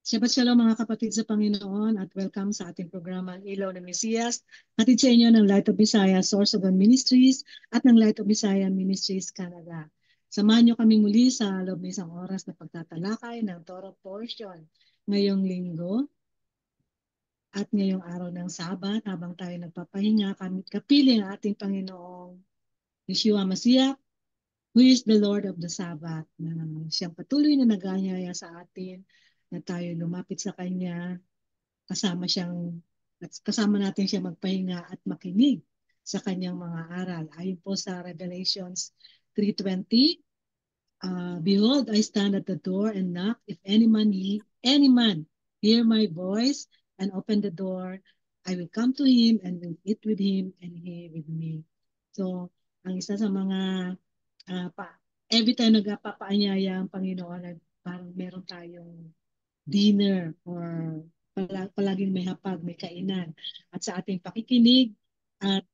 Shabbat Shalom mga kapatid sa Panginoon at welcome sa ating programang Ilaw ng Mesiyas. Hatid sa inyo ng Light of Visayas, Source of God Ministries at ng Light of Visayas Ministries Canada. Samahan niyo kami muli sa loob ng isang oras na pagtatalakay ng Torah portion ngayong linggo at ngayong araw ng Sabat habang tayo nagpapahinga kami kapiling ang ating Panginoong Yeshua Mashiach, who is the Lord of the Sabbath, na siyang patuloy na nag-aanyaya sa atin na tayo lumapit sa Kanya, kasama natin siya magpahinga at makinig sa Kanyang mga aral. Ayon po sa Revelations 3:20, Behold, I stand at the door and knock. If any man hear my voice and open the door, I will come to him and will eat with him and he with me. So, ang isa sa mga every time nagpapaanyaya ang Panginoon, parang meron tayong dinner or palaging may hapag, may kainan. At sa ating pakikinig at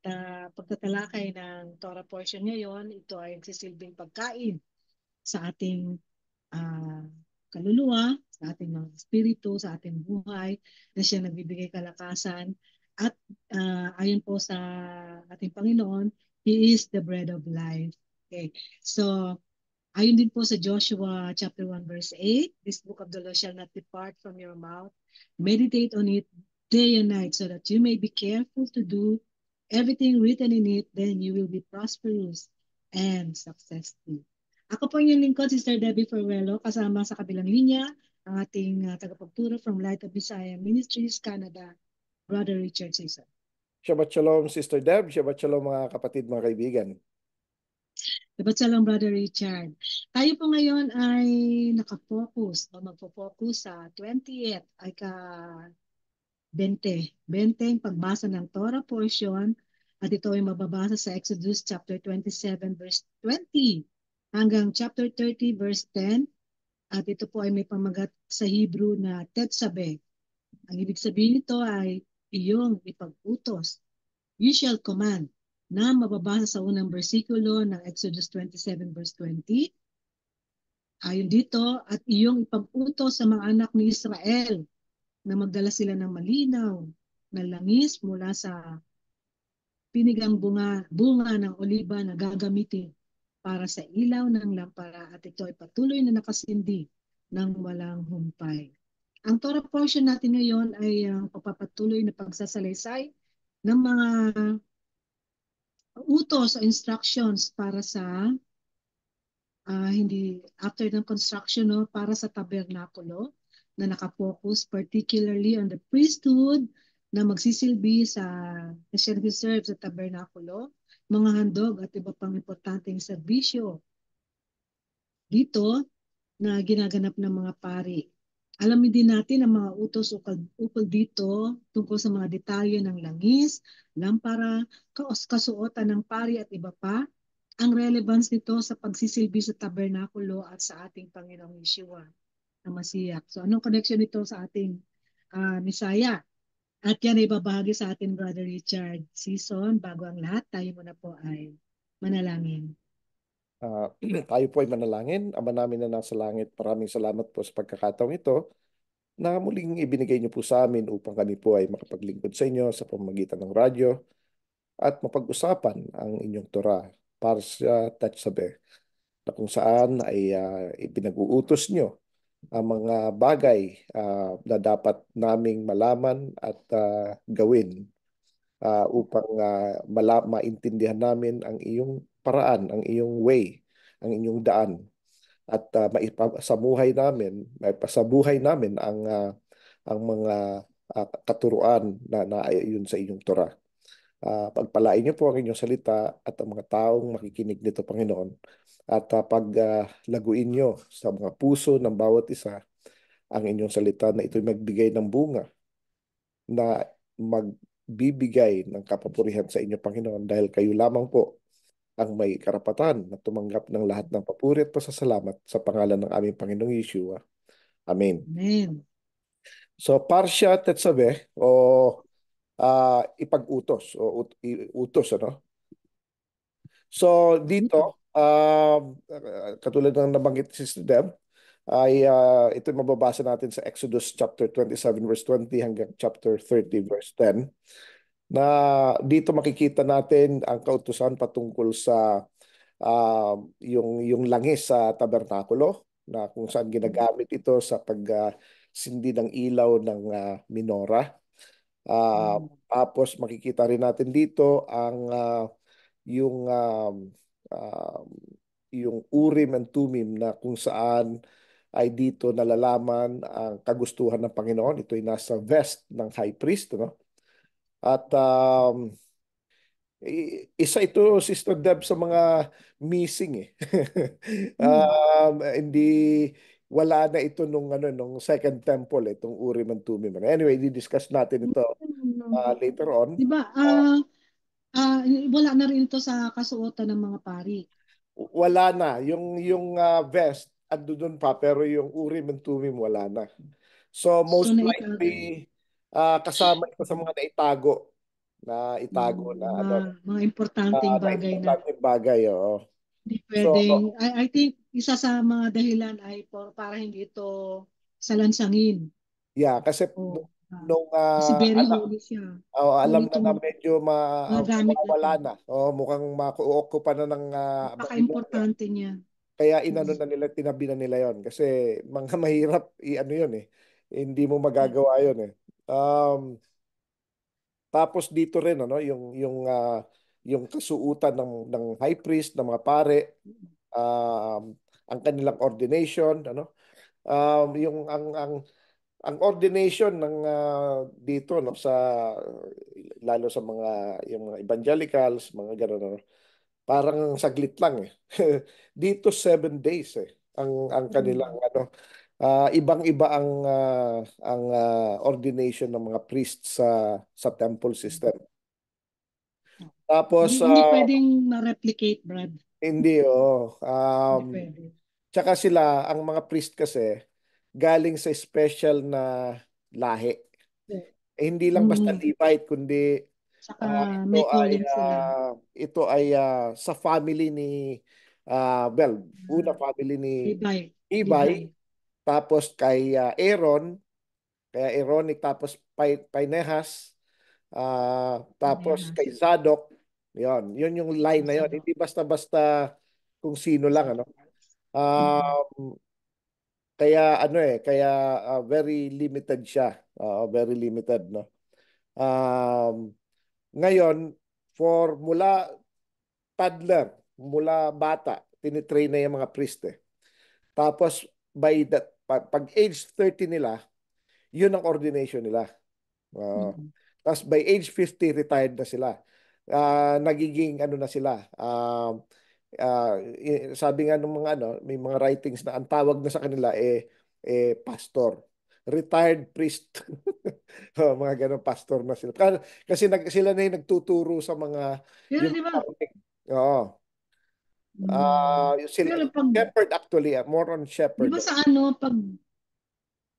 pagtatalakay ng Torah portion ngayon, ito ay nagsisilbing pagkain sa ating uh, kaluluwa, sa ating mga espiritu, sa ating buhay, na siya nagbibigay kalakasan. At ayon po sa ating Panginoon, He is the bread of life. Okay. So, ayon din po sa Joshua chapter 1 verse 8, this book of the law shall not depart from your mouth. Meditate on it day and night so that you may be careful to do everything written in it, then you will be prosperous and successful. Ako po yung lingkod, Sister Debbie Ferrello, kasama sa kabilang linya ang ating tagapagturo from Light of Visayas Ministries Canada, Brother Richard Cesar. Shabbat Shalom, Sister Deb. Shabbat Shalom, mga kapatid, mga kaibigan. Shabbat Shalom, Brother Richard. Tayo po ngayon ay nakafocus o magfo-focus sa 20th ay 20 pagbasa ng Torah portion at ito ay mababasa sa Exodus chapter 27 verse 20 hanggang chapter 30 verse 10 at ito po ay may pamagat sa Hebrew na Tetzabeh. Ang ibig sabihin nito ay iyong ipag-utos. You shall command na mababasa sa unang bersikulo ng Exodus 27 verse 20. Ayon dito, at iyong ipag-utos sa mga anak ni Israel na magdala sila ng malinaw na langis mula sa pinigang bunga ng oliba na gagamitin para sa ilaw ng lampara at ito ay patuloy na nakasindi ng walang humpay. Ang Torah portion natin ngayon ay ang papapatuloy na pagsasalaysay ng mga utos o instructions para sa hindi after ng construction, no, para sa tabernakulo na nakafocus particularly on the priesthood na magsisilbi na siya nag-serve sa tabernakulo, mga handog at iba pang importanteng serbisyo dito na ginaganap ng mga pari. Alamin din natin ang mga utos ukol dito tungkol sa mga detalye ng langis, lampara, kasuotan ng pari at iba pa. Ang relevance nito sa pagsisilbi sa tabernakulo at sa ating Panginoong Yeshua na Masiyak. So anong connection nito sa ating Misaya? At yan ay babahagi sa ating Brother Richard Season. Bago ang lahat, tayo muna po ay manalangin. Tayo po ay manalangin. Ama namin na nasa langit, maraming salamat po sa pagkakataong ito na muling ibinigay niyo po sa amin upang kami po ay makapaglingkod sa inyo sa pamamagitan ng radyo at mapag-usapan ang inyong Torah para sa Tetzabeh, na kung saan ay ipinag-uutos niyo ang mga bagay na dapat naming malaman at gawin upang maintindihan namin ang iyong paraan, ang iyong way, ang inyong daan at maipasabuhay namin ang mga katuruan na naayon sa inyong Torah. Pagpalain niyo po ang inyong salita at ang mga taong makikinig nito, Panginoon. At paglaguin niyo sa mga puso ng bawat isa ang inyong salita na ito'y magbigay ng bunga na magbibigay ng kapapurihan sa inyo, Panginoon, dahil kayo lamang po ang may karapatan na tumanggap ng lahat ng papuri at pasasalamat sa pangalan ng aming Panginoong Yeshua. Amen. Amen. So, Parsha Tetzaveh o ipag-utos o utos, ano? So, dito, katulad ng nabanggit si Sister Deb, ay ito mababasa natin sa Exodus chapter 27 verse 20 hanggang chapter 30 verse 10, na dito makikita natin ang kautusan patungkol sa yung langis sa tabernakulo, na kung saan ginagamit ito sa pagsindi ng ilaw ng minora. Tapos makikita rin natin dito ang yung um, yung Urim and Tumim, na kung saan ay dito nalalaman ang kagustuhan ng Panginoon. Ito ay nasa vest ng high priest, no? At isa ito, Sister Deb, sa mga missing eh. Mm. Hindi, wala na ito nung Second Temple, itong Urim and Tumim. Anyway, di-discuss natin ito later on. Di ba, wala na rin ito sa kasuotan ng mga pari. Wala na. Yung vest, ando doon pa, pero yung Urim and Tumim, wala na. So, So, most likely, kasama ito sa mga itago na ano, mga importanteng na bagay na importante bagay. Oo. hindi So, pwedeng, I think isa sa mga dahilan ay para hindi ito salansangin. yeah, kasi O, ah, nung kasi very holy siya. alam Holy na to na medyo mga gamit na mawawala to. na. Oh, mukhang makuoko pa na ng Babylonia. Napaka-importante niya. Kaya inano Mm. na nila, tinabi na nila yon kasi mga mahirap i-ano yun eh. Hindi mo magagawa yun eh. Tapos dito rin ano yung kasuutan ng high priest, ng mga pare, ang kanilang ordination, ano, yung ang ordination ng dito, no, sa lalo sa mga yung mga evangelicals, mga gano'n, ano, parang saglit lang eh. Dito 7 days eh ang kanilang Mm. ano, ibang-iba ang ordination ng mga priests sa temple system. Hindi, Tapos hindi pwedeng ma-replicate, Brad. hindi, oh. Hindi pwede. Tsaka sila, ang mga priest kasi, galing sa special na lahi. Hindi lang basta Mm. Levite, kundi Saka ito may ay calling sila. sa family ni well, una Uh, family ni Levi. Levi, Levi. tapos kay Aaron, kaya Aaronic, tapos Pinehas, tapos kay Pinehas. Zadok. Yun yung line na yon. Zadok. Hindi basta-basta kung sino lang, ano. Mm. Um, kaya very limited siya. Very limited, no. Ngayon, mula toddler, mula bata, tinitrain na yung mga priest eh. Tapos pag age 30 nila, yun ang ordination nila. Ah, Mm. Tapos by age 50, retired na sila. Nagiging ano na sila. Sabi nga ng mga ano, may mga writings na ang tawag na sa kanila pastor. Retired priest. Mga ganong pastor na sila. Kasi sila na yung nagtuturo sa mga Pero yung di ba, oo. Sila, pero pag, shepherd actually, more on di shepherd. ba sa ano, pag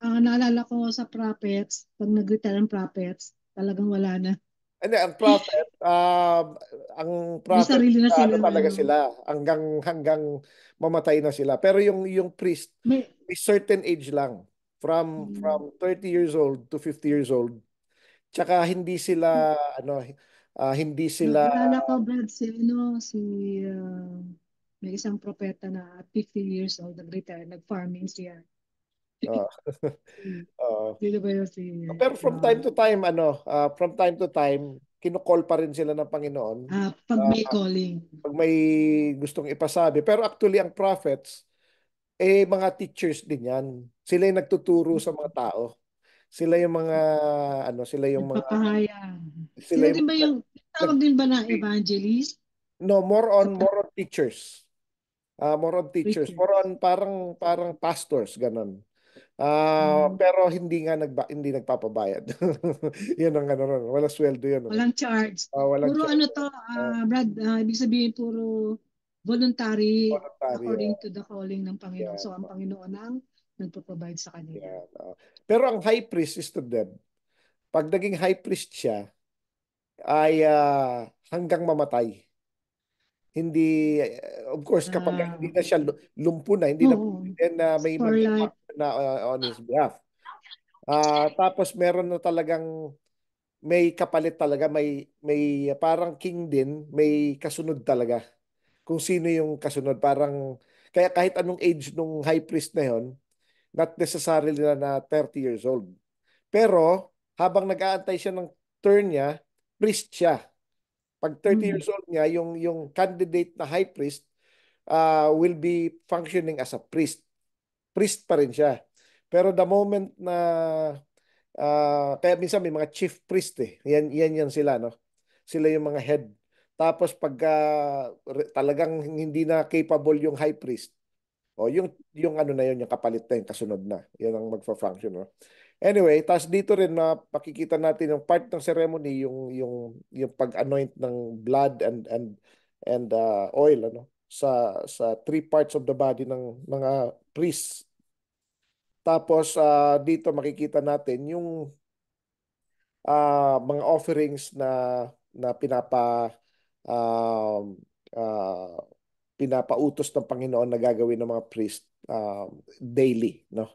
naalala ko sa prophets, pag nag-retire ang prophets, talagang wala na. Hindi, ang May prophet, sarili na ano silang talaga ano. sila, hanggang mamatay na sila. Pero yung priest, May, may certain age lang. From mm, 30 years old to 50 years old. Tsaka hindi sila, ano, hindi sila, naalala ko, Brad, uh, may isang propeta na at 50 years old, nag-retire, nag-farming siya. uh, Mm. uh, Sino ba yun si, pero uh, from time to time, kinukol pa rin sila ng Panginoon. pag Uh, may calling. Pag may gustong ipasabi. Pero actually, ang prophets, mga teachers din yan. Sila yung nagtuturo sa mga tao. Sila yung mga, ano, Nagpapahaya. sila Sila yung din ba mga, yung, nag, tawag din ba na evangelist? no, Kapag more on teachers. More on teachers. More preachers. on parang pastors, ganun. Mm. Pero hindi nagpapabayad. Yun ang ano, ron. Wala sweldo yun. Ano? Walang charge. Walang Puro charge. ano to, Uh, Brad, ibig sabihin puro voluntary Voluntaryo. according to the calling ng Panginoon. Yan. So, ang Panginoon ang nagpo-provide sa kanila. Yan. Pero ang high priest is to them. Pag naging high priest siya, ay hanggang mamatay. Hindi, of course, kapag hindi Ah, na siya lumpo na, hindi na oo. pwede na may For like, mag-function na on his behalf. Tapos meron na talagang may kapalit talaga, may parang king din, may kasunod talaga. Kung sino yung kasunod, parang kaya kahit anong age nung high priest na yon, not necessarily na 30 years old. Pero habang nag-aantay siya ng turn niya, priest siya. Pag 30 mm, years old niya, yung candidate na high priest will be functioning as a priest. Priest pa rin siya. Pero the moment na kaya minsan may mga chief priest eh. Yan sila, no? Sila yung mga head. Tapos pagka talagang hindi na capable yung high priest, o yung ano na yun, yung kapalit na yung kasunod na. Yan ang magfa-function, no? Anyway, tapos dito rin na pakikita natin yung part ng ceremony, yung pag-anoint ng blood and oil, ano, sa three parts of the body ng mga priests. Tapos dito makikita natin yung mga offerings na um, ah, pinapautos ng Panginoon na gagawin ng mga priest daily, no?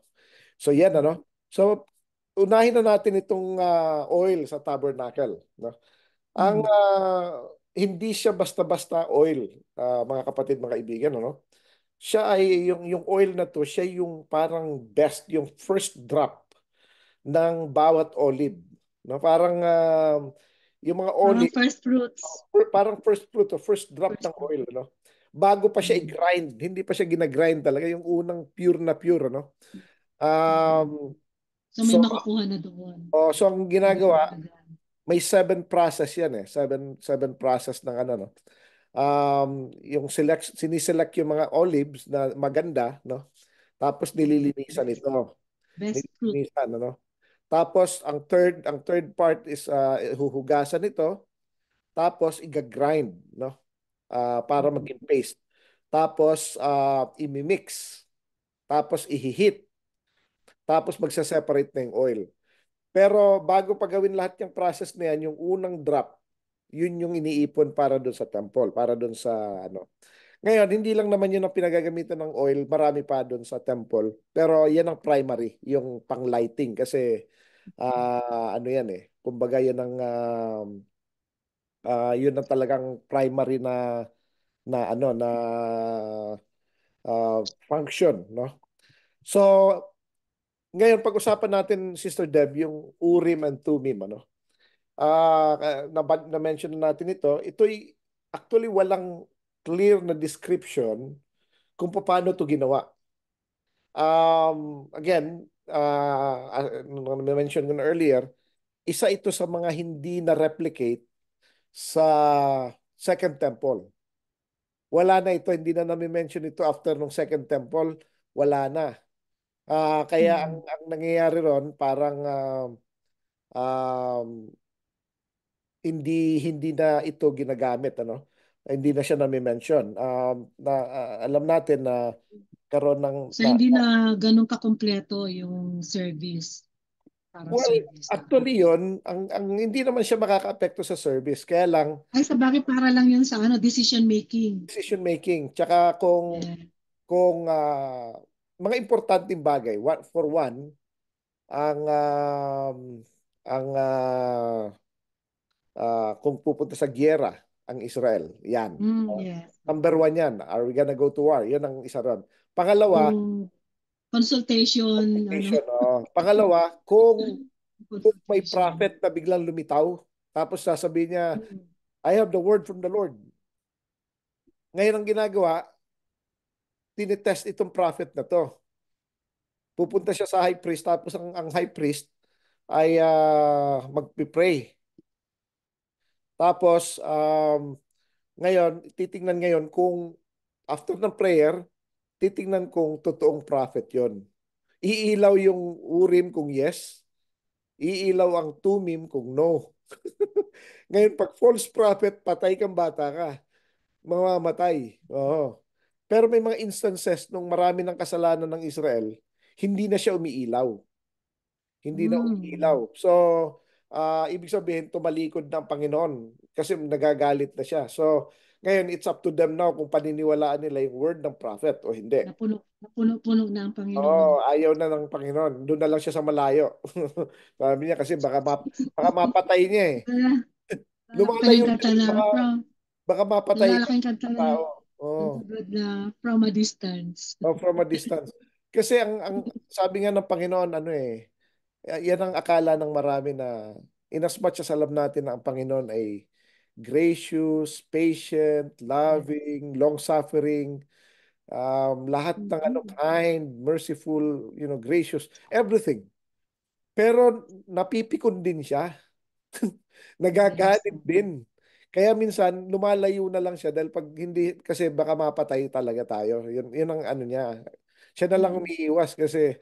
So yan, ano? So unahin na natin itong oil sa tabernacle, no? Ang mm. hindi siya basta-basta oil, mga kapatid, mga kaibigan, ano? Siya ay yung oil na to, siya yung parang best, yung first drop ng bawat olive. No, parang yung mga Parang olive, first fruits. parang first fruit o first drop First ng fruit. oil, no? Bago pa siya Mm, i-grind, hindi pa siya ginagrind talaga, yung unang pure na pure, no? mm. Um, So may so, makukuha na doon so ang bago pa ginagawa, ilagay. may seven process yan eh. Seven process ng ano, no? Yung siniselect yung mga olives na maganda, no? Tapos Mm. nililinisan Best, ito. best fruit. Nililinisan, ano? Tapos ang third part is huhugasan ito, tapos iga-grind, no? Para Mm. maging paste. Tapos imimix, tapos ihihit, tapos magsa-separate na yung oil. Pero bago pa gawin lahat yung process na yan, yung unang drop, yun yung iniipon para doon sa temple, para doon sa ano. Ngayon, hindi lang naman yun ang pinagagamitan ng oil, marami pa doon sa temple. Pero yan ang primary, yung pang-lighting. Kasi ano yan eh, kumbaga yan ang yun ang talagang primary na ano na function, no? So, ngayon pag-usapan natin, Sister Deb, yung Urim and Thummim, ano? Na-mention na natin ito'y actually walang clear na description kung paano to ginawa. Again, na-mention ko na earlier, isa ito sa mga hindi na-replicate sa Second Temple. Wala na ito, hindi na nami-mention ito after nung Second Temple, wala na. Kaya ang, Mm. ang nangyayari ron, parang um, hindi na ito ginagamit, ano? Hindi na siya nami-mention. Alam natin na karon ng So hindi na ganun kakumpleto yung service. Parang well, service na. actually yon ang hindi naman siya makakaapekto sa service. Kaya lang Ay, sa bagay para lang yun sa ano, decision making. decision making. Tsaka kung Yeah. mga importanteng bagay, for one, ang kung pupunta sa giyera ang Israel, yan. Mm, yes. Number one yan. Are we gonna go to war? Yan ang isa ron. Pangalawa, Yung consultation, ano, nation. Pangalawa, kung may consultation. prophet na biglang lumitaw, tapos sasabihin niya, Mm. I have the word from the Lord. Ngayon ang ginagawa, tinetest itong prophet na to. Pupunta siya sa high priest, tapos ang high priest ay magpipray. Tapos, ngayon, titingnan ngayon kung after ng prayer, titingnan kung totoong prophet yon. Iilaw yung urim kung yes, iilaw ang tumim kung no. Ngayon, pag false prophet, patay kang bata ka. Mamamatay. Oo. Pero may mga instances nung marami ng kasalanan ng Israel, hindi na siya umiilaw. Hindi na umiilaw. Mm. So, ibig sabihin, tumalikod ng Panginoon kasi nagagalit na siya. So, Ngayon, it's up to them now kung paniniwalaan nila yung word ng prophet o hindi. Napuno na ang Panginoon. Oo, ayaw na ng Panginoon. Doon na lang siya sa malayo. Sabi niya kasi baka mapatay niya eh. Wala, wala pa Lumalayo rin siya kanta eh. na Baka mapatay niya lalalaking yung kanta na tao. Oo. good na from a distance. Oh, from a distance. Kasi ang sabi nga ng Panginoon, ano eh, yan ang akala ng marami na inasmuch as alam natin na ang Panginoon ay gracious, patient, loving, long-suffering, lahat ng ano, Mhm. kind, merciful, gracious, everything. Pero napipikon din siya. Yes. Nagagalit din. Kaya minsan lumalayo na lang siya dahil pag hindi kasi baka mapatay talaga tayo. Yun ang ano niya. Siya na lang Mm. umiiwas kasi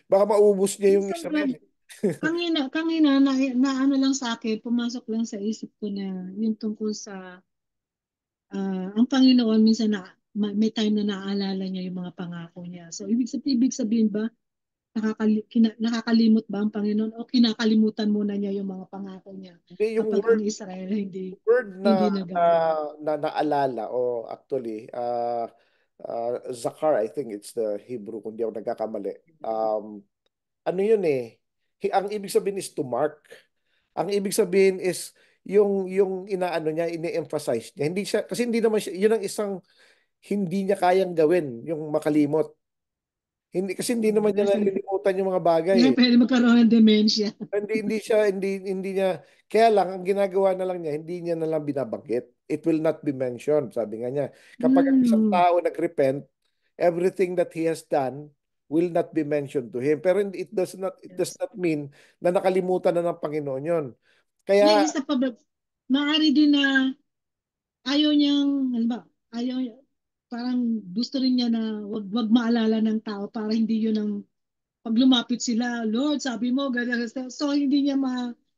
baka maubos niya yung Sobrang, Israel. kanina na ano lang sa akin, pumasok lang sa isip ko na yung tungkol sa ang Panginoon minsan na may time na naaalala niya yung mga pangako niya. So ibig sabihin ba nakakalimot ba ang Panginoon o kinakalimutan muna niya yung mga pangako niya Hindi yung kapag ang word Israel word hindi na nagawa. naalala o actually Zakar, I think it's the Hebrew kung di ako nagkakamali. Ano yun eh? Ang ibig sabihin is to mark. Ang ibig sabihin is yung inaano niya, ini-emphasize niya. Hindi siya kasi hindi naman siya, yun ang isang hindi niya kayang gawin, yung makalimot. Hindi kasi hindi naman niya There's nalilimutan yung mga bagay Kaya eh. pwede magkaroon ng dementia. Hindi niya kaya lang ang ginagawa na lang niya, hindi niya na lang binabanggit. It will not be mentioned, sabi nga niya. Kapag ang isang Mm, tao nagrepent, everything that he has done will not be mentioned to him. Pero it does yes. not mean na nakalimutan na ng Panginoon 'yon. May Kaya isa pa ba, maaari din na ayaw niyang, ano ba, ayaw, parang gusto rin niya na wag maalala ng tao para hindi yun ang, pag lumapit sila, Lord, sabi mo, ganyan, so hindi niya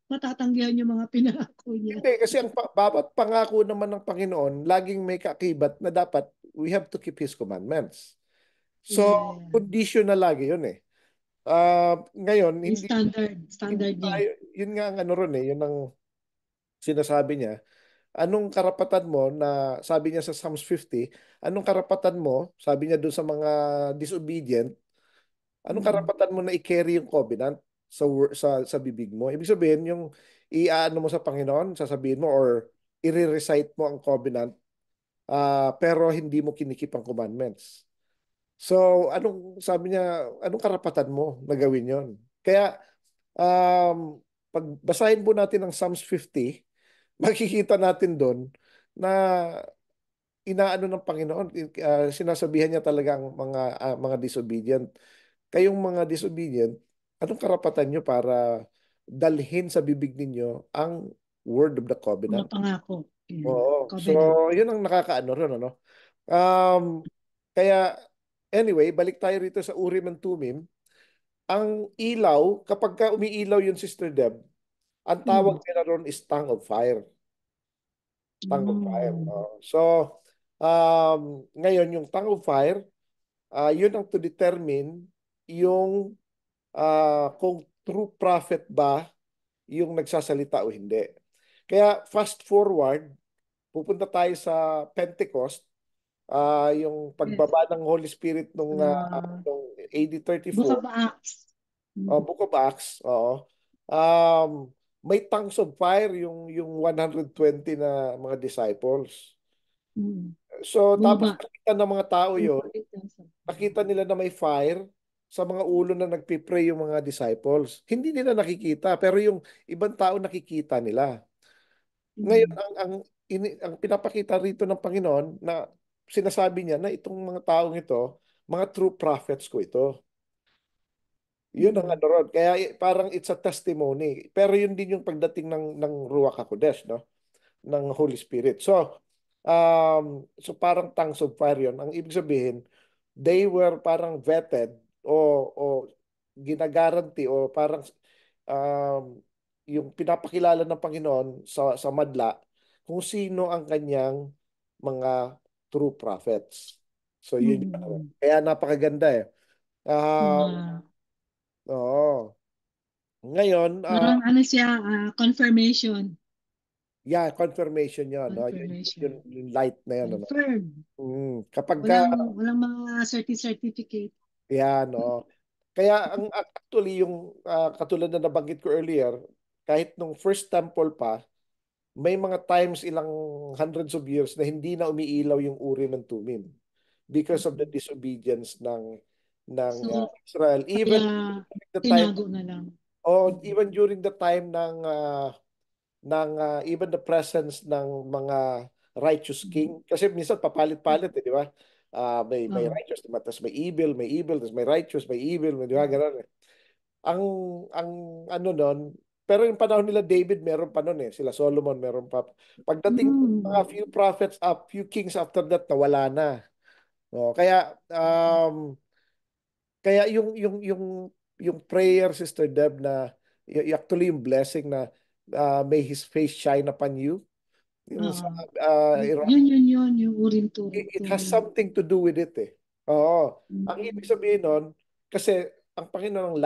matatanggihan yung mga pinako niya. hindi kasi ang bawat pangako naman ng Panginoon, laging may kaakibat na dapat we have to keep his commandments. So, Yeah, yeah. conditional lagi 'yun eh. Ngayon, Yung hindi hindi standard niya. tayo, yun nga ang ano ron eh, yun ang sinasabi niya. Anong karapatan mo na, sabi niya sa Psalms 50, anong karapatan mo, sabi niya doon sa mga disobedient, anong Mm. karapatan mo na i-carry yung covenant sa bibig mo? Ibig sabihin, yung iaano mo sa Panginoon, sasabihin mo or i-recite mo ang covenant, pero hindi mo kinikip ang commandments. So, sabi niya, anong karapatan mo na gawin yon? Kaya, pagbasahin po natin ang Psalms 50, makikita natin doon na inaano ng Panginoon, sinasabihan niya talaga ang mga disobedient. Kayong mga disobedient, anong karapatan niyo para dalhin sa bibig ninyo ang word of the Mga covenant? pangako. Yeah. Oo. So, Covenant. yun ang nakakaano ron, ano? Um, kaya, anyway, balik tayo rito sa Urim and Tumim. Ang ilaw, kapag ka umiilaw yung Sister Deb, ang tawag Mm. nila ron is tongue of fire. Tongue of fire. Mm. So, ngayon, yung tongue of fire, yun ang to determine yung kung true prophet ba yung nagsasalita o hindi. Kaya fast forward, pupunta tayo sa Pentecost, yung Yes. pagbaba ng Holy Spirit Uh, nung AD Book 34, of Acts. Mm. Book of Acts, oo. Um, may tongues of fire yung 120 na mga disciples. Mm. So, tapos Bumaba. nakita ng mga tao yon, Importance of nakita nila na may fire sa mga ulo na nagpipray yung mga disciples. Hindi nila nakikita, pero yung ibang tao nakikita nila. Ngayon, Mm. ang pinapakita rito ng Panginoon na sinasabi niya na itong mga taong ito, mga true prophets ko ito. Yun ang Mm. ano ron. Kaya parang it's a testimony. Pero yun din yung pagdating ng Ruach HaKodesh, no? Ng Holy Spirit. So parang tongues of fire yun. Ang ibig sabihin, they were parang vetted o ginagaranti o parang um, yung pinapakilala ng Panginoon sa madla kung sino ang kanyang mga true prophets. So yun yung ano. Mm. Kaya napakaganda eh. Mga, Oo. Ngayon, parang ano siya, confirmation. Yeah, confirmation yun. No? Confirmation. Yung light na yun. Ano? Confirmed. Kapag ka, Walang mga certificate. yan, no? Kaya actually yung katulad na nabanggit ko earlier, kahit nung first temple pa, may mga times ilang hundreds of years na hindi na umiilaw yung Urim and Thummim because of the disobedience ng So, Israel. kaya Even the time, tinago na lang. oh, even during the time even the presence ng mga righteous king. Kasi minsan papalit-palit, di ba? May Oh. righteous, tapos may evil, tapos may righteous, may evil, di ba? Ganun eh. Ang, ang ano nun, pero yung panahon nila David, meron pa nun eh. Sila Solomon, meron pa. Pagdating mga Mm. few prophets, few kings after that, nawala na. No, kaya yung prayer, Sister Deb, na actually yung blessing na may His face shine upon you. Yung sa Oo. Yun, yung uring it has tumim. something to do with it eh. Oo. Ang ibig Mm. sabihin nun, kasi ang Panginoon ng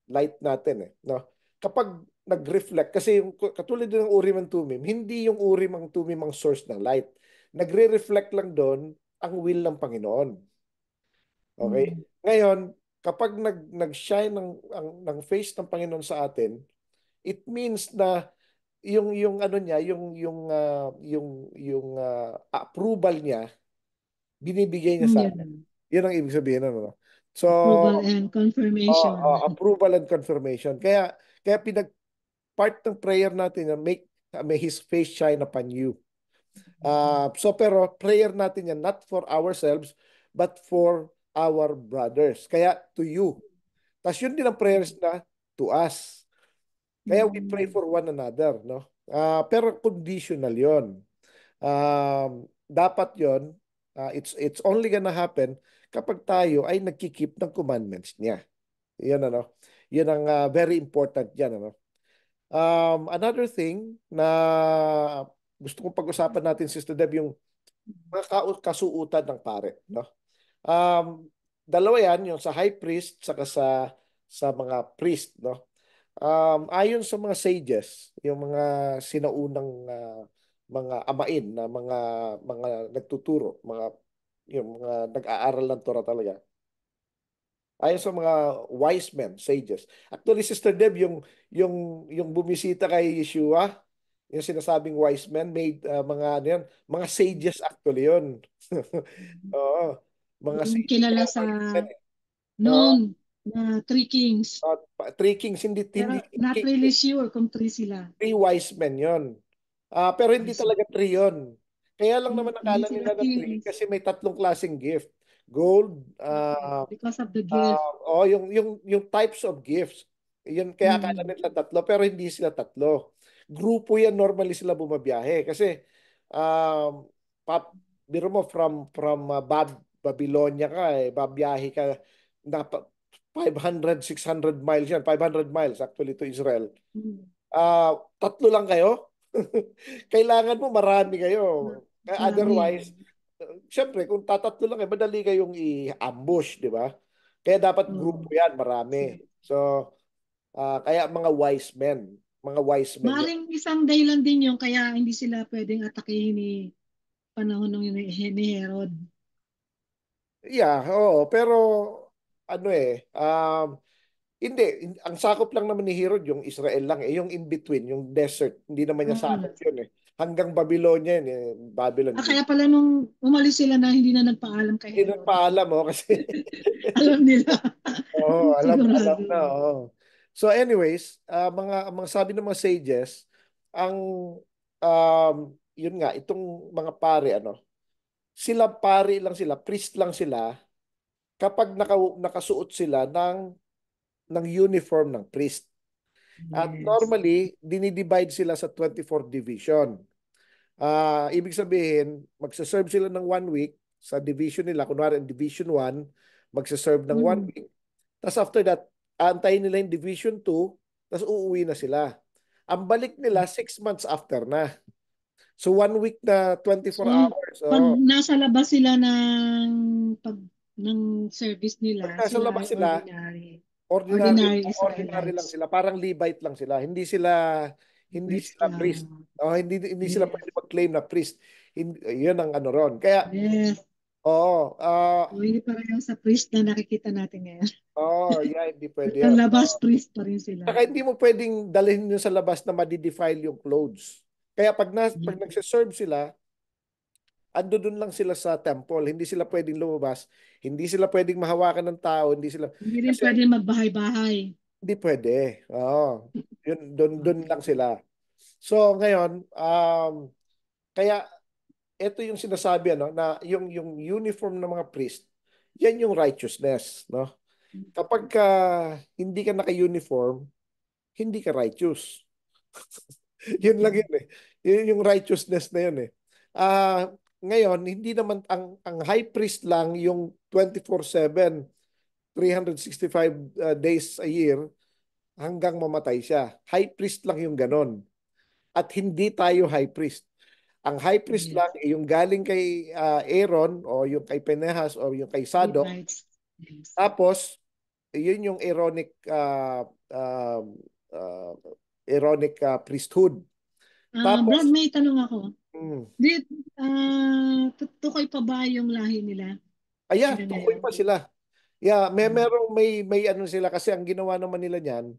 light natin eh. No? Kapag nag-reflect, kasi yung, katulad din ng Urim and Thummim, hindi yung Urim and Thummim ang source ng light. Nagre-reflect lang doon ang will ng Panginoon. Okay? Mm. Ngayon, kapag nag-shine ng face ng Panginoon sa atin, it means na yung ano niya, yung approval niya binibigay niya sa atin. Yun. Yun ang ibig sabihin ano. So, Approval and confirmation. approval and confirmation. Kaya part ng prayer natin na may His face shine upon you. So pero prayer natin yan not for ourselves but for our brothers. Kaya to you. Tapos yun din ang prayers na to us. Kaya we pray Mm. for one another, no? Pero conditional 'yon. Dapat 'yon, it's only gonna happen kapag tayo ay nagki-keep ng commandments niya. 'Yan ano. 'Yun ang very important diyan ano. Another thing na gusto kong pag-usapan natin, Sister Deb, yung mga kasuutan ng pare, no? Dalawa 'yan, yung sa high priest saka sa mga priest, no? Ayon sa mga sages, yung mga sinaunang mga amain na mga nagtuturo, yung mga nag-aaral ng Torah talaga. Ayon sa mga wise men, sages. Actually, Sister Deb, yung bumisita kay Yeshua, yung sinasabing wise men, made mga ano yan, mga sages actually yun. Oo, mga Yung sages kilala kaya sa wise men. Oo, known na Three Kings. three kings, hindi, Pero hindi not king, really sure kung three sila. three wise men yon. Pero hindi Wise men. talaga three yon. Kaya lang naman Hindi nakala sila nila na three kings. kasi may tatlong klaseng gift. Gold, Because of the gift. yung types of gifts. Yun, kaya akala Mm. nila tatlo, pero hindi sila tatlo. Grupo yan, normally sila bumabiyahe. Kasi, um, pap, biro mo, from Babylonia ka, babiyahe ka, na 500, 600 miles yan. 500 miles actually to Israel. Mm. Tatlo lang kayo? Kailangan mo marami kayo. Marami. Otherwise, syempre, kung tatatlo lang, madali kayong i-ambush, di ba? Kaya dapat grupo Oh. yan, marami. So, kaya mga wise men yan. Maring isang dahilan din yung kaya hindi sila pwedeng atakihin ni panahon ni Herod. Yeah, oo, pero ano hindi, ang sakop lang naman ni Herod yung Israel lang yung in between, yung desert, hindi naman niya sakop Ah, yun. Hanggang Babylonia yun Babylon, hindi kaya pala nung umalis sila na hindi na nagpaalam kay hindi Herod. nagpaalam kasi Alam nila. Oo, alam Sigurado. na. Oo. So anyways, mga sabi ng mga sages, ang yun nga, itong mga pare, sila pare lang sila, priest lang sila kapag nakasuot sila ng uniform ng priest. At Yes. normally, dinidivide sila sa 24 division. Ibig sabihin, magsaserve sila ng 1 week sa division nila. Kunwari, in Division 1, magsaserve ng one Mm. week. Tapos after that, antayin nila yung Division 2, tapos uuwi na sila. Ang balik nila, 6 months after na. So 1 week na 24 So, hours. pag Oh. nasa labas sila pag, ng service Pag nila, nasa sila labas ay sila, ordinary. ordinary, Ordinary ordinary lang Israelites. sila. Parang Levite lang sila. Hindi sila Hindi Priest, sila priest. Oh, hindi sila yes, pwede mag-claim na priest. Hindi, yun ang ano ron. Kaya, yes. oo, So, hindi pareho sa priest na nakikita natin ngayon. yeah, hindi pwede Ang yun. labas, priest pa rin sila. Saka hindi mo pwedeng dalhin yun sa labas na madi-defile yung clothes. Kaya pag Yes. nagsiserve sila, ando dun lang sila sa temple. Hindi sila pwedeng lumabas. Hindi sila pwedeng mahawakan ng tao. Hindi sila, Hindi rin kasi pwede magbahay-bahay. hindi pwede. Oo. Yun, dun Okay. lang sila. So ngayon, kaya ito yung sinasabi ano na yung uniform ng mga priest, yan yung righteousness, no? Kapag ka hindi ka naka-uniform, hindi ka righteous. Yun lang yun eh. Yun yung righteousness na yun eh. Ngayon, hindi naman ang high priest lang yung 24/7, 365 days a year hanggang mamatay siya. High priest lang yung ganon. At hindi tayo high priest. Ang high priest lang Yes. yung galing kay Aaron o yung kay Pinehas o yung kay Sadok. Levites. Yes. Tapos, yun yung uh, priesthood. Brad, Tapos, may tanong ako. mm, Di, tukoy pa ba yung lahi nila yeah, hanggang tukoy ngayon? pa sila. Yeah, Um, may ano sila kasi ang ginawa naman nila niyan,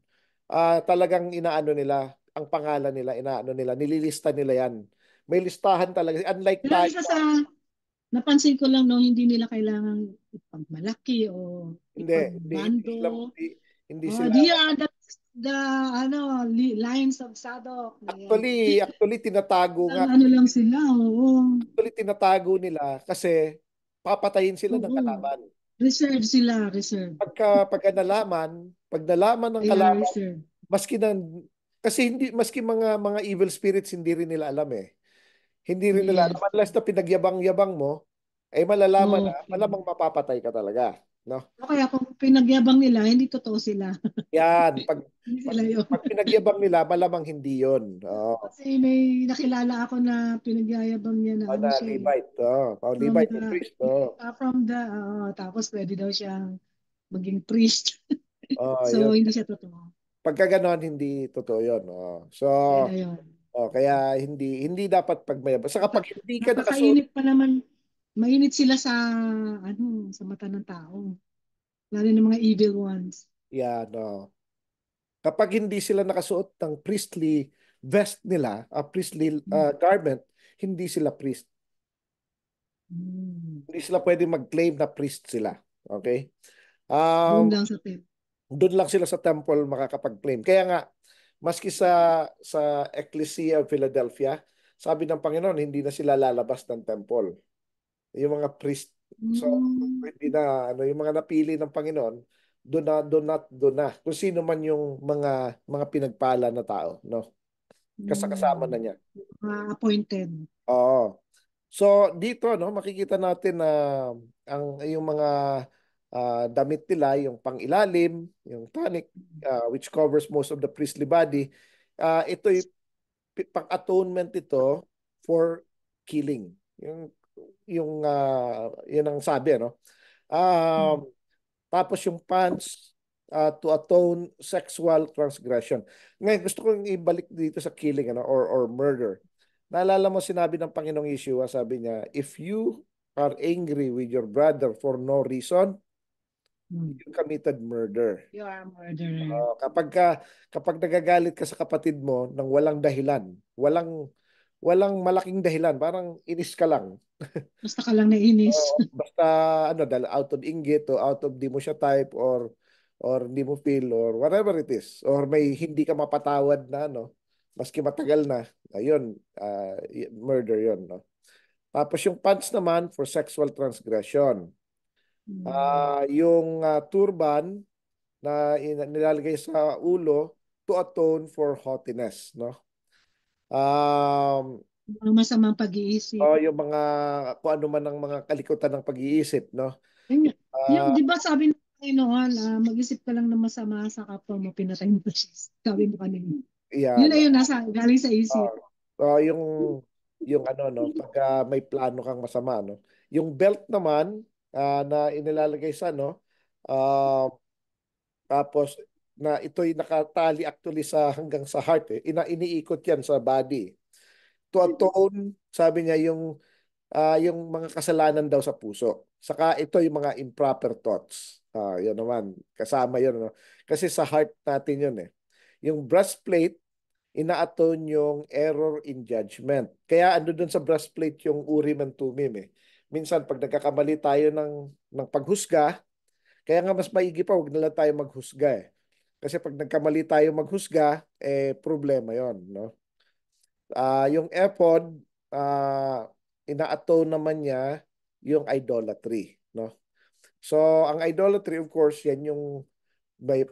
talagang inaano nila, ang pangalan nila, inaano nila, nililista nila yan. May listahan talaga. Unlike pero tayo, isa sa napansin ko lang no, hindi nila kailangan ipagmalaki o hindi ipagbando. sila hindi, hindi Oh, sila that's the lines of Sadok. Ayan. actually tinatago nga. Ano lang sila, oo. Actually tinatago nila kasi papatayin sila ng Oo. kalaban. Reserve sila, reserve. Pag nalaman ng They are kalaban, reserved. maski ng kasi hindi maski mga evil spirits hindi rin nila alam eh. Hindi rin nila alam Yes. unless na pinagyabang-yabang mo ay malalaman na Okay. malamang mapapatay ka talaga, no? O kaya kung pinagyabang nila, hindi totoo sila. Yan, Hindi pag, sila yun. pag pinagyabang nila malamang hindi 'yon. Oo. Kasi may nakilala ako na pinagyayabang niya na ano Na siya eh. Levite, From Levite the, yung priest, from the, tapos pwede daw siyang maging priest. So, yun. hindi siya totoo. Pagka ganon, hindi totoo 'yon. So, Kaya yun. kaya hindi dapat pagmayabang. Sa kapag hindi ka nakasuot, Napakainit pa naman. Mainit sila sa, sa mata ng tao. Lalo ng mga evil ones. yan, kapag hindi sila nakasuot ng priestly vest nila, priestly garment, hindi sila priest. Hmm. Hindi sila pwede mag-claim na priest sila. Okay? Doon Um, lang sa temple. doon lang sila sa temple makakapag-claim. Kaya nga, maski sa Ecclesia of Philadelphia, sabi ng Panginoon, hindi na sila lalabas ng temple. Yung mga priest, so Hmm. hindi na ano yung mga napili ng Panginoon, doon na. Kung sino man yung mga pinagpala na tao, no? Kasama na Hmm. niya. Mga appointed. Oo. So dito no makikita natin na yung mga damit nila, yung pangilalim, yung tunic which covers most of the priestly body, ito'y pang-atonement ito for killing. Yun ang sabi ano. Hmm. Tapos yung pants to atone sexual transgression. Ngayon gusto kong ibalik dito sa killing ano or murder. Naalala mo sinabi ng Panginoong Yeshua, sabi niya, if you are angry with your brother for no reason, Hmm. you committed murder. You are a murderer. Uh, kapag ka, kapag nagagalit ka sa kapatid mo ng walang dahilan, walang malaking dahilan, parang inis ka lang. Basta ka lang nainis. Basta ano dahil out of inggit o out of di mo siya type or hindi mo feel or whatever it is or may hindi ka mapatawad na ano maski matagal na ayun murder yun no. Tapos yung pants naman for sexual transgression. Hmm. Yung turban na nilalagay sa ulo to atone for haughtiness no. um Ang masamang pag-iisip. yung mga kung ano man ang mga kalikutan ng pag-iisip no. Yun, yung, Ah, di ba sabi ng Panginoon, mag-isip ka lang ng masama sa kapwa mo, pinatay mo siya. Sabi mo kanina. Yun yan. na yun, galing sa Ah, isip. yung ano no, pag may plano kang masama no. Yung belt naman na inilalagay sa no, ah, tapos na ito'y nakatali actually sa hanggang sa heart eh. Iniikot yan sa body. To atone, sabi niya yung mga kasalanan daw sa puso. Saka ito yung mga improper thoughts. Yun naman, kasama yun. No? Kasi sa heart natin yun eh. Yung breastplate, ina-atone yung error in judgment. Kaya ando dun sa breastplate yung urim and tumim eh. Minsan pag nagkakamali tayo ng paghusga, kaya nga mas maigi pa, huwag na lang tayo maghusga eh. Kasi pag nagkamali tayo maghusga, eh problema yon, no? Yung ephod, ina-atone naman niya yung idolatry, no? So, ang idolatry, of course, yan yung may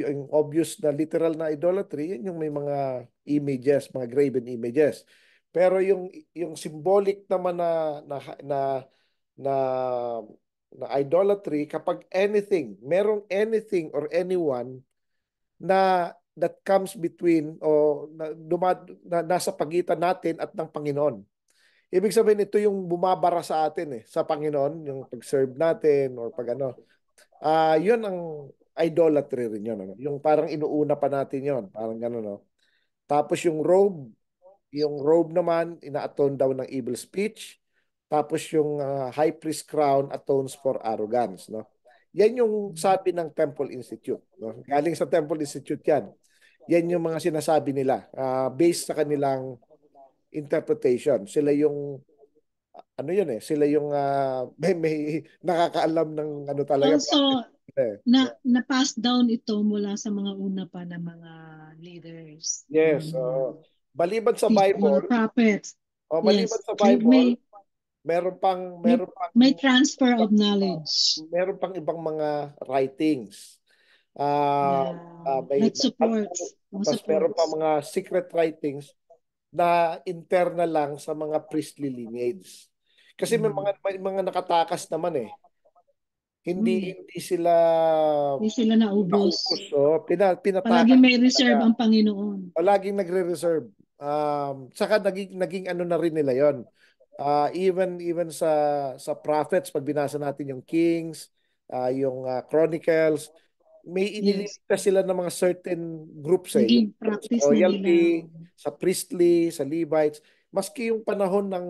yung obvious na literal na idolatry, yan yung may mga images, mga graven images. Pero yung symbolic naman na na na idolatry, kapag anything, merong anything or anyone na that comes between o nasa pagitan natin at ng Panginoon. Ibig sabihin ito yung bumabara sa atin sa Panginoon, yung pag-serve natin or pag ano. Yun ang idolatry rin yun. Ano? Yung parang inuuna pa natin yun. Parang gano'n, no? Tapos yung robe naman, ina-atone daw ng evil speech. Tapos yung high priest crown atones for arrogance, no? Yan yung sabi ng Temple Institute, no? Galing sa Temple Institute yan. Yan yung mga sinasabi nila based sa kanilang interpretation. Sila yung ano yun eh, sila yung may nakakaalam ng ano talaga. Also, Eh. na-pass down ito mula sa mga una pa na mga leaders, Yes. Maliban sa mga Bible, prophets. maliban Yes, sa they Bible, meron pang may, meron pang may transfer of knowledge. meron pang ibang mga writings. Ah, Yeah, may like supports, mga tapos meron pang supports. mga secret writings na interna lang sa mga priestly lineage. Kasi Mm. may mga nakatakas naman eh. Hindi Mm. hindi sila Hindi sila naubos. naubos. Palagi Pinatakas may talaga. reserve ang Panginoon. Laging nagre-reserve. Saka naging ano na rin nila 'yon. Even sa prophets pag binasa natin yung Kings, yung Chronicles, may Yes. iniligtas sila ng mga certain groups yung Naging sa practice na nila. royalty, sa priestly, sa Levites, maski yung panahon ng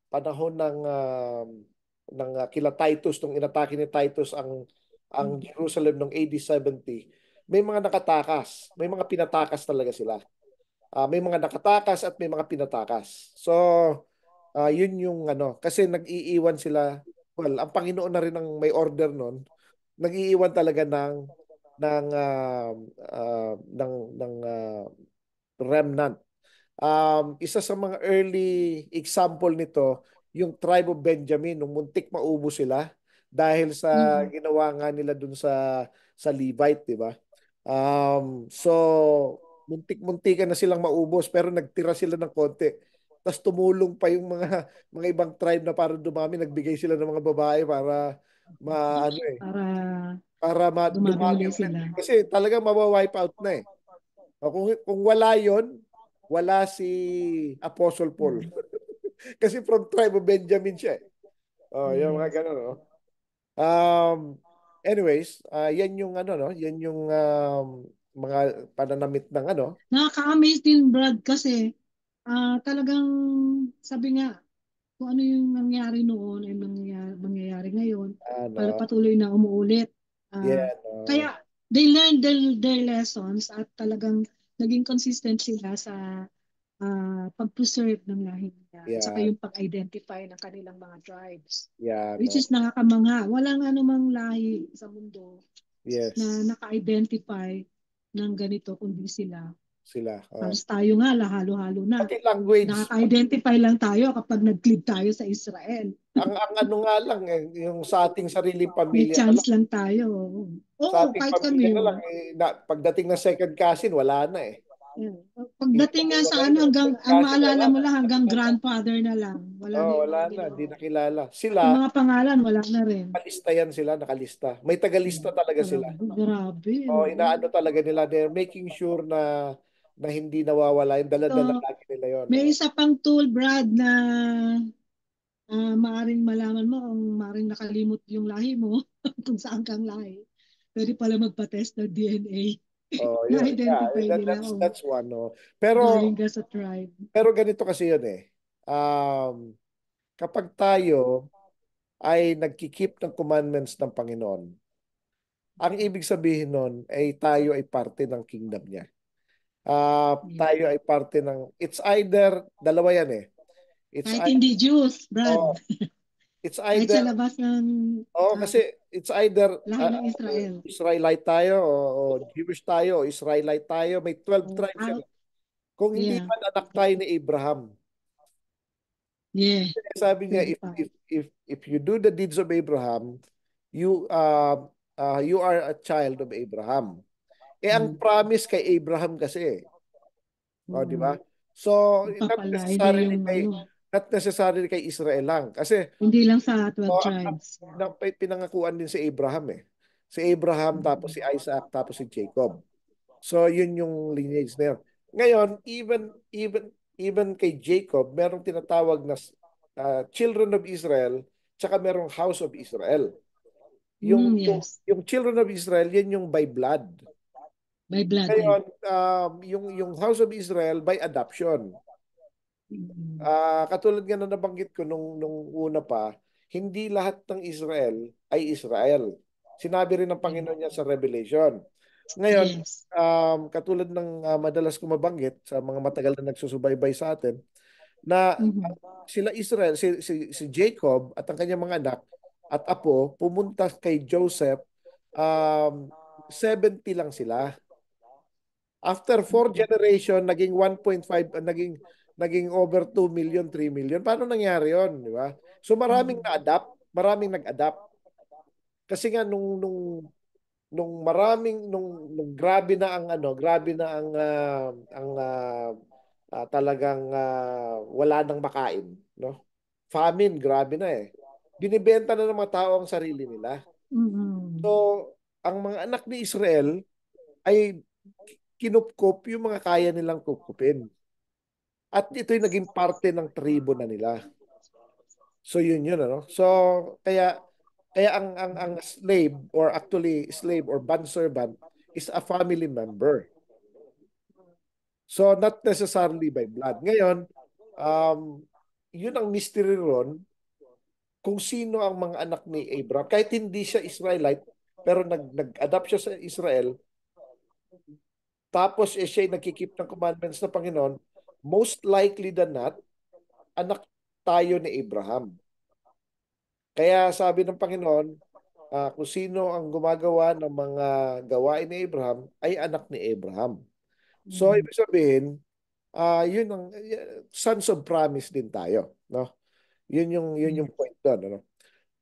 panahon ng kila Titus nung inatake ni Titus ang Jerusalem noong AD 70, may mga nakatakas, may mga pinatakas talaga sila. May mga nakatakas at may mga pinatakas. So, yun yung ano, kasi nag-iiwan sila, well, ang Panginoon na rin ang may order nun, nag-iiwan talaga ng remnant. Isa sa mga early example nito, yung tribe of Benjamin, nung muntik maubos sila dahil sa Mm. ginawa nga nila dun sa Levite, di ba? So, muntik-muntikan na silang maubos pero nagtira sila ng konti. Tapos tumulong pa yung mga ibang tribe na para dumami, nagbigay sila ng mga babae para ano Para para dumami dumami uli ulit. sila. Kasi talaga mawa-wipe out na eh. Kung wala yon, wala si Apostle Paul. Mm. Kasi from tribe of Benjamin siya eh. Yung mga Yes. ganun, no? Um, anyways, yan yung ano, no? Yan yung mga pananamit ng ano. Nakaka-amaze din, Brad, kasi talagang sabi nga, kung ano yung nangyari noon ay mangyayari ngayon para Ano, patuloy na umuulit. yeah, Kaya they learned their lessons at talagang naging consistent sila sa pag-preserve ng lahi nila at saka yeah, yung pag-identify ng kanilang mga tribes. yeah, Which no. is nakakamangha. Walang anumang lahi sa mundo na Yes, naka-identify ng ganito kundi sila. sila. Halos tayo nga, halo-halo na. Pati language, Nakaka-identify lang tayo kapag nag-click tayo sa Israel. ang ano nga lang yung sa ating sariling May pamilya na chance lang, lang tayo. sa Oo, ating kahit pamilya kami. na lang, pagdating na second cousin, wala na eh. Yeah. Hindi Pagdating mo nga sa wala ano, yun. hanggang, Third ang cousin, maalala wala mo na. lang hanggang grandfather na lang. Wala na yung Wala mga na, hindi binabanggit. nakilala. Sila, Yung mga pangalan, wala na rin. nakalista yan sila, nakalista. May tagalista talaga sila. Talaga, grabe. Inaano talaga nila, they're making sure na hindi nawawala yung dala-dala So, lagi nila yon. may isa pang tool, Brad, na maaring malaman mo kung maaring nakalimot yung lahi mo kung saan kang lahi. Pwede pala magpa-test ng DNA. Oh, yeah, Ma-identify nila kung that's one. No. Pero galing ka sa tribe. ganito kasi yun eh. Kapag tayo ay nagki-keep ng commandments ng Panginoon, ang ibig sabihin nun ay tayo ay parte ng kingdom niya. Yeah. Tayo ay parte ng, it's either, dalawa yan eh. It's Kahit either, hindi Jews, Brad. oh, it's Kahit either, sa labas ng kasi it's either lahi ng Israel. Israelite tayo o Jewish tayo o Israelite tayo. May 12 Oh, tribes yan. Kung hindi yeah. man anak tayo ni Abraham, Yeah. sabi niya, Pwede pa. if you do the deeds of Abraham, you are a child of Abraham. Ang Mm. promise kay Abraham kasi, di ba? Mm. So, Magpapalain na yung ano. not necessarily kay Israel lang. Kasi, Hindi lang sa 12 oh, tribes. pinangakuan din si Abraham eh. Si Abraham, tapos si Mm. Isaac, tapos si Jacob. So, yun yung lineage na yun. Ngayon, even kay Jacob, merong tinatawag na children of Israel, tsaka merong house of Israel. Mm, yes. Yung children of Israel, yan yung by blood. By blood, yeah. Ngayon, yung house of Israel by adoption. Mm. Katulad nga na nabanggit ko nung una pa, hindi lahat ng Israel ay Israel. Sinabi rin ng Yeah. Panginoon niya sa Revelation. Ngayon, Yes. katulad ng madalas ko mabanggit sa mga matagal na nagsusubaybay sa atin, na Mm-hmm. sila Israel, si Jacob at ang kanyang mga anak at apo, pumunta kay Joseph, um, 70 lang sila. After four generation, naging 1.5, naging over 2 million, 3 million. Paano nangyari yon, di ba? So maraming nag-adapt. Kasi nga nung grabe na ang grabe na ang talagang wala nang makain, no? Famine, grabe na eh. Binibenta na ng mga tao ang sarili nila. So, Mm-hmm. ang mga anak ni Israel ay kinupkup yung mga kaya nilang kupkupin. At ito'y naging parte ng tribo na nila. So yun ano. So kaya ang slave, or actually slave or bondservant, is a family member. So not necessarily by blood. Ngayon, um yun ang mystery ron, kung sino ang mga anak ni Abraham. Kahit hindi siya Israelite, pero nag-adapt siya sa Israel, tapos siya ay nagkikip ng commandments ng Panginoon, most likely than not, anak tayo ni Abraham. Kaya sabi ng Panginoon, kung sino ang gumagawa ng mga gawain ni Abraham ay anak ni Abraham. So, Mm-hmm. ibig sabihin, yun ang sons of promise din tayo, no? Yun yung Yes. point doon, ano?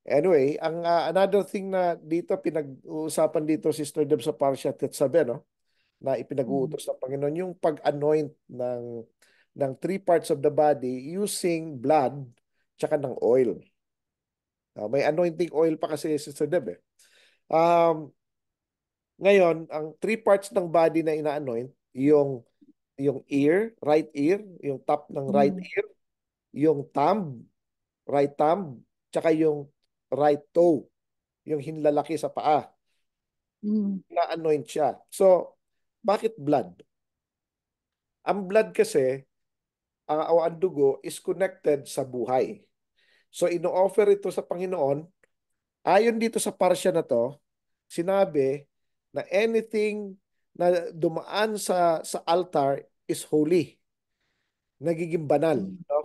Anyway, ang another thing na dito pinag-uusapan dito, Sister Deb, sa Parshat Tetzabe, no? Na Mm-hmm. ipinag-uutos ng Panginoon yung pag-anoint ng three parts of the body using blood tsaka ng oil. May anointing oil pa kasi, Sister Deb eh. Um, Ngayon, ang three parts ng body na ina-anoint, yung ear, right ear, yung top ng right Mm-hmm. ear, yung thumb, right thumb, tsaka yung right toe, yung hinlalaki sa paa, Mm-hmm. na-anoint siya. So, bakit blood? Ang blood kasi, ang dugo is connected sa buhay. So, ino-offer ito sa Panginoon. Ayon dito sa parsya na to, sinabi na anything na dumaan sa altar is holy. Nagiging banal. No?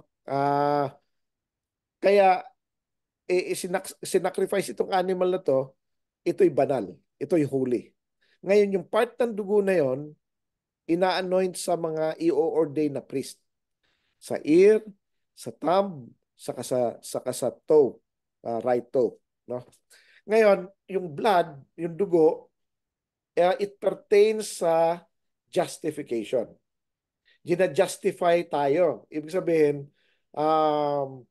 Kaya sinacrifice itong animal na to, ito'y banal. Ito'y holy. Ngayon, yung part ng dugo na yon, ina-anoint sa mga i-ordain na priest. Sa ear, sa thumb, sa toe, right toe. No? Ngayon, yung blood, yung dugo, it pertains sa justification. Gina-justify tayo. Ibig sabihin, um,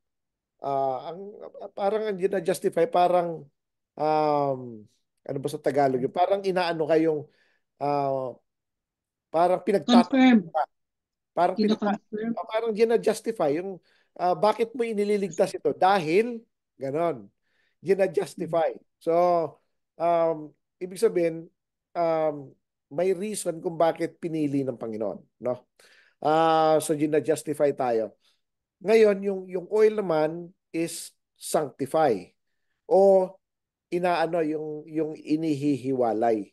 ang parang ang gina-justify, parang um, ano ba sa Tagalog yun? Parang inaano kayong uh, parang pinagtatanggol Confirm. ka. Parang Kino-confirm. parang gina-justify yung bakit mo inililigtas ito? Dahil ganon. Gina-justify. So, um, ibig sabihin, may reason kung bakit pinili ng Panginoon, no? So gina-justify tayo. Ngayon, yung oil naman is sanctify o inaano yung inihihiwalay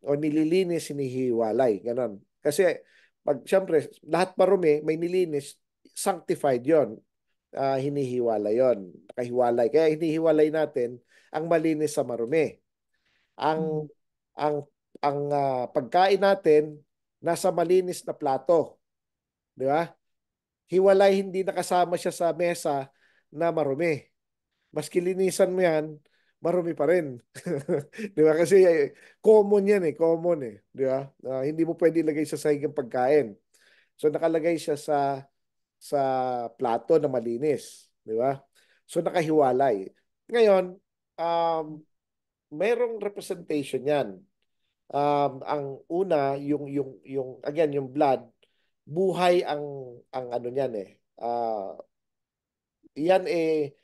o nililinis, hinihiwalay, ganon. Kasi pag siyempre lahat marumi, may nilinis, sanctified 'yon. Hinihiwalay 'yon, nakahiwalay. Kaya hinihiwalay natin ang malinis sa marumi. Ang Mm. ang pagkain natin nasa malinis na plato, di ba? Hiwalay, hindi nakasama siya sa mesa na marumi. Maski linisan mo yan, marumi pa rin. Di ba? Kasi common yan eh, common eh. Di ba? Hindi mo pwede ilagay sa sahig ang pagkain. So nakalagay siya sa plato na malinis. Di ba? So nakahiwalay. Ngayon, mayroong representation yan. Ang una, yung again, yung blood, buhay ang ano niyan eh. Yan eh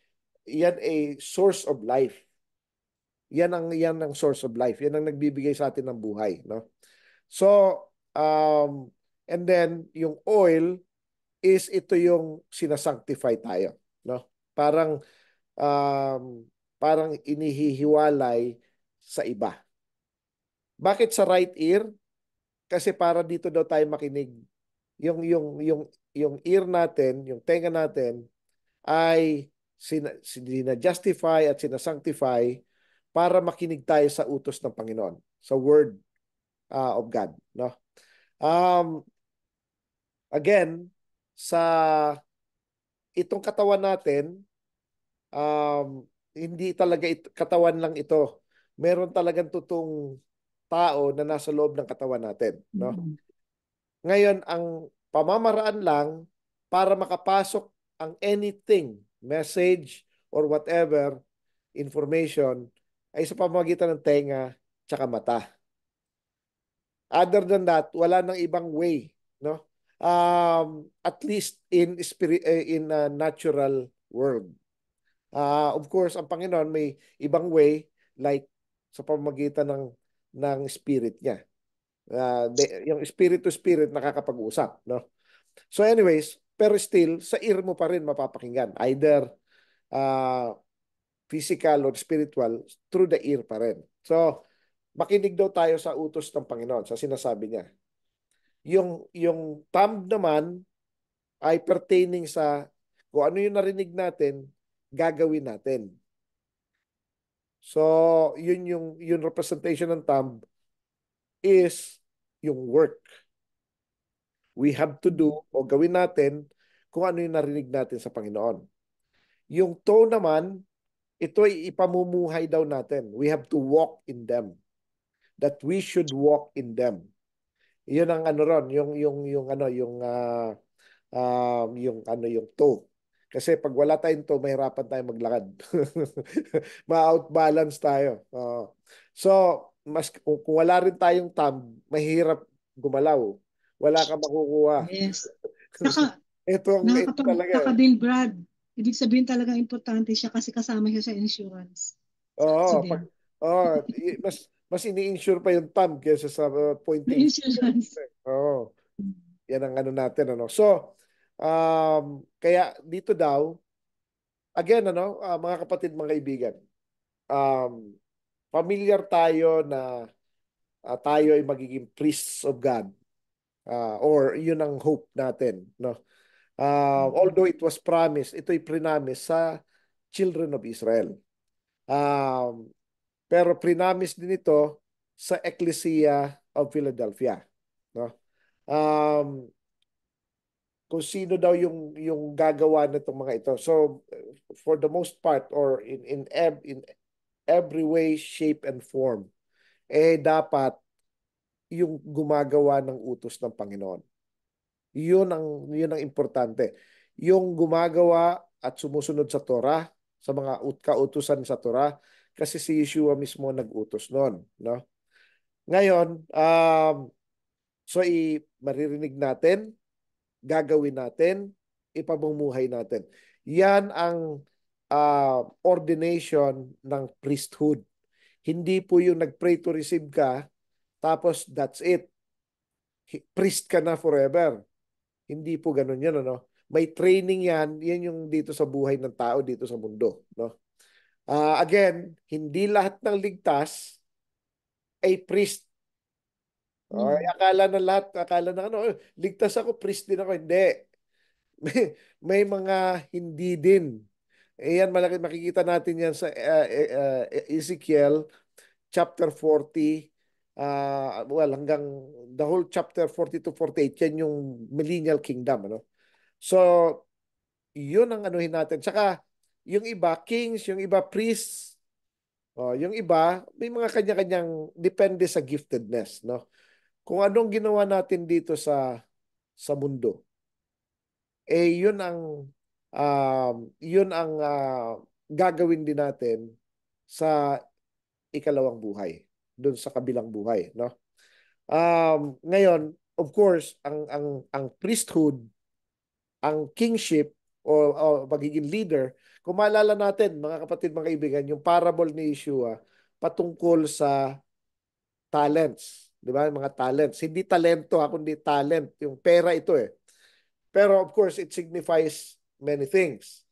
yan source of life. Yan ang source of life. Yan ang nagbibigay sa atin ng buhay, no? So, and then yung oil is ito yung sinasanctify tayo, no? Um, parang inihihiwalay sa iba. Bakit sa right ear? Kasi para dito daw tayo makinig. Yung ear natin, yung tenga natin ay sina-justify at sinasanctify para makinig tayo sa utos ng Panginoon, sa word of God, no? Um, Again, sa itong katawan natin, hindi talaga katawan lang ito. Meron talagang totoong tao na nasa loob ng katawan natin, no? Mm. Ngayon, ang pamamaraan lang para makapasok ang anything, message, or whatever information ay sa pamamagitan ng tenga tsaka mata. Other than that, wala nang ibang way, no? At least in spirit, in a natural world. Of course, ang Panginoon may ibang way, like sa pamamagitan ng spirit niya. Yung spirit to spirit nakakapag-usap, no? So anyways, pero still sa ear mo pa rin mapapakinggan, either uh, physical or spiritual, through the ear pa rin. So makinig daw tayo sa utos ng Panginoon, sa sinasabi niya. Yung thumb naman ay pertaining sa kung ano yung narinig natin, gagawin natin. So, yung representation ng thumb is yung work. We have to do o gawin natin kung ano yung narinig natin sa Panginoon. Yung toe naman, ito ay ipamumuhay daw natin. We have to walk in them. That we should walk in them. Yun ang ano ron, yung toe. Kasi pag wala tayong toe, mahirapan tayong maglakad. Ma-outbalance tayo. So, kung wala rin tayong thumb, mahirap gumalaw. Wala kang makukuha. Yes. Saka, Ito talaga saka eh. din, Brad, ibig sabihin talaga importante siya kasi kasama siya sa insurance. Sa Oo, accident. mas ini-insure pa yung thumb kaysa sa May pointing finger. insurance. Oo, yan ang ano natin, ano. So, kaya dito daw, again, ano, mga kapatid, mga kaibigan, um, familiar tayo na tayo ay magiging priests of God, or yun ang hope natin, no? Mm. Although it was promised, ito'y prinamis sa children of Israel. Um, Pero prinamis din ito sa Ecclesia of Philadelphia, no? Um, kung sino daw yung gagawa nitong mga ito. So for the most part, or in every way, shape and form, dapat yung gumagawa ng utos ng Panginoon. Yun ang importante. Yung gumagawa at sumusunod sa Torah, sa mga kautusan sa Torah, kasi si Yeshua mismo nag-utos noon, no? Ngayon, so maririnig natin, gagawin natin, ipamumuhay natin. Yan ang ordination ng priesthood. Hindi po yung nag-pray to receive ka, tapos that's it. Priest ka na forever. Hindi po ganun yan, ano? May training yan, yan yung dito sa buhay ng tao, dito sa mundo, no? Again, hindi lahat ng ligtas ay priest. Ay, Mm. akala na ano, ligtas ako, priest din ako. Hindi. May mga hindi din. Yan, malaki, makikita natin yan sa Ezekiel chapter 40, well, hanggang the whole chapter 40 to 48, yan yung millennial kingdom, ano? So, yun ang anuhin natin. Tsaka, yung iba, kings, yung iba, priests, yung iba, may mga kanya-kanyang, depende sa giftedness, no? Kung anong ginawa natin dito sa mundo, yun ang gagawin din natin sa ikalawang buhay, doon sa kabilang buhay, no? Ngayon, of course, ang priesthood, ang kingship o pagiging leader, kung maalala natin, mga kapatid, mga kaibigan, yung parable ni Yeshua patungkol sa talents, di ba? Mga talents. Hindi talento, kundi talent. Yung pera ito eh. Pero of course, it signifies many things.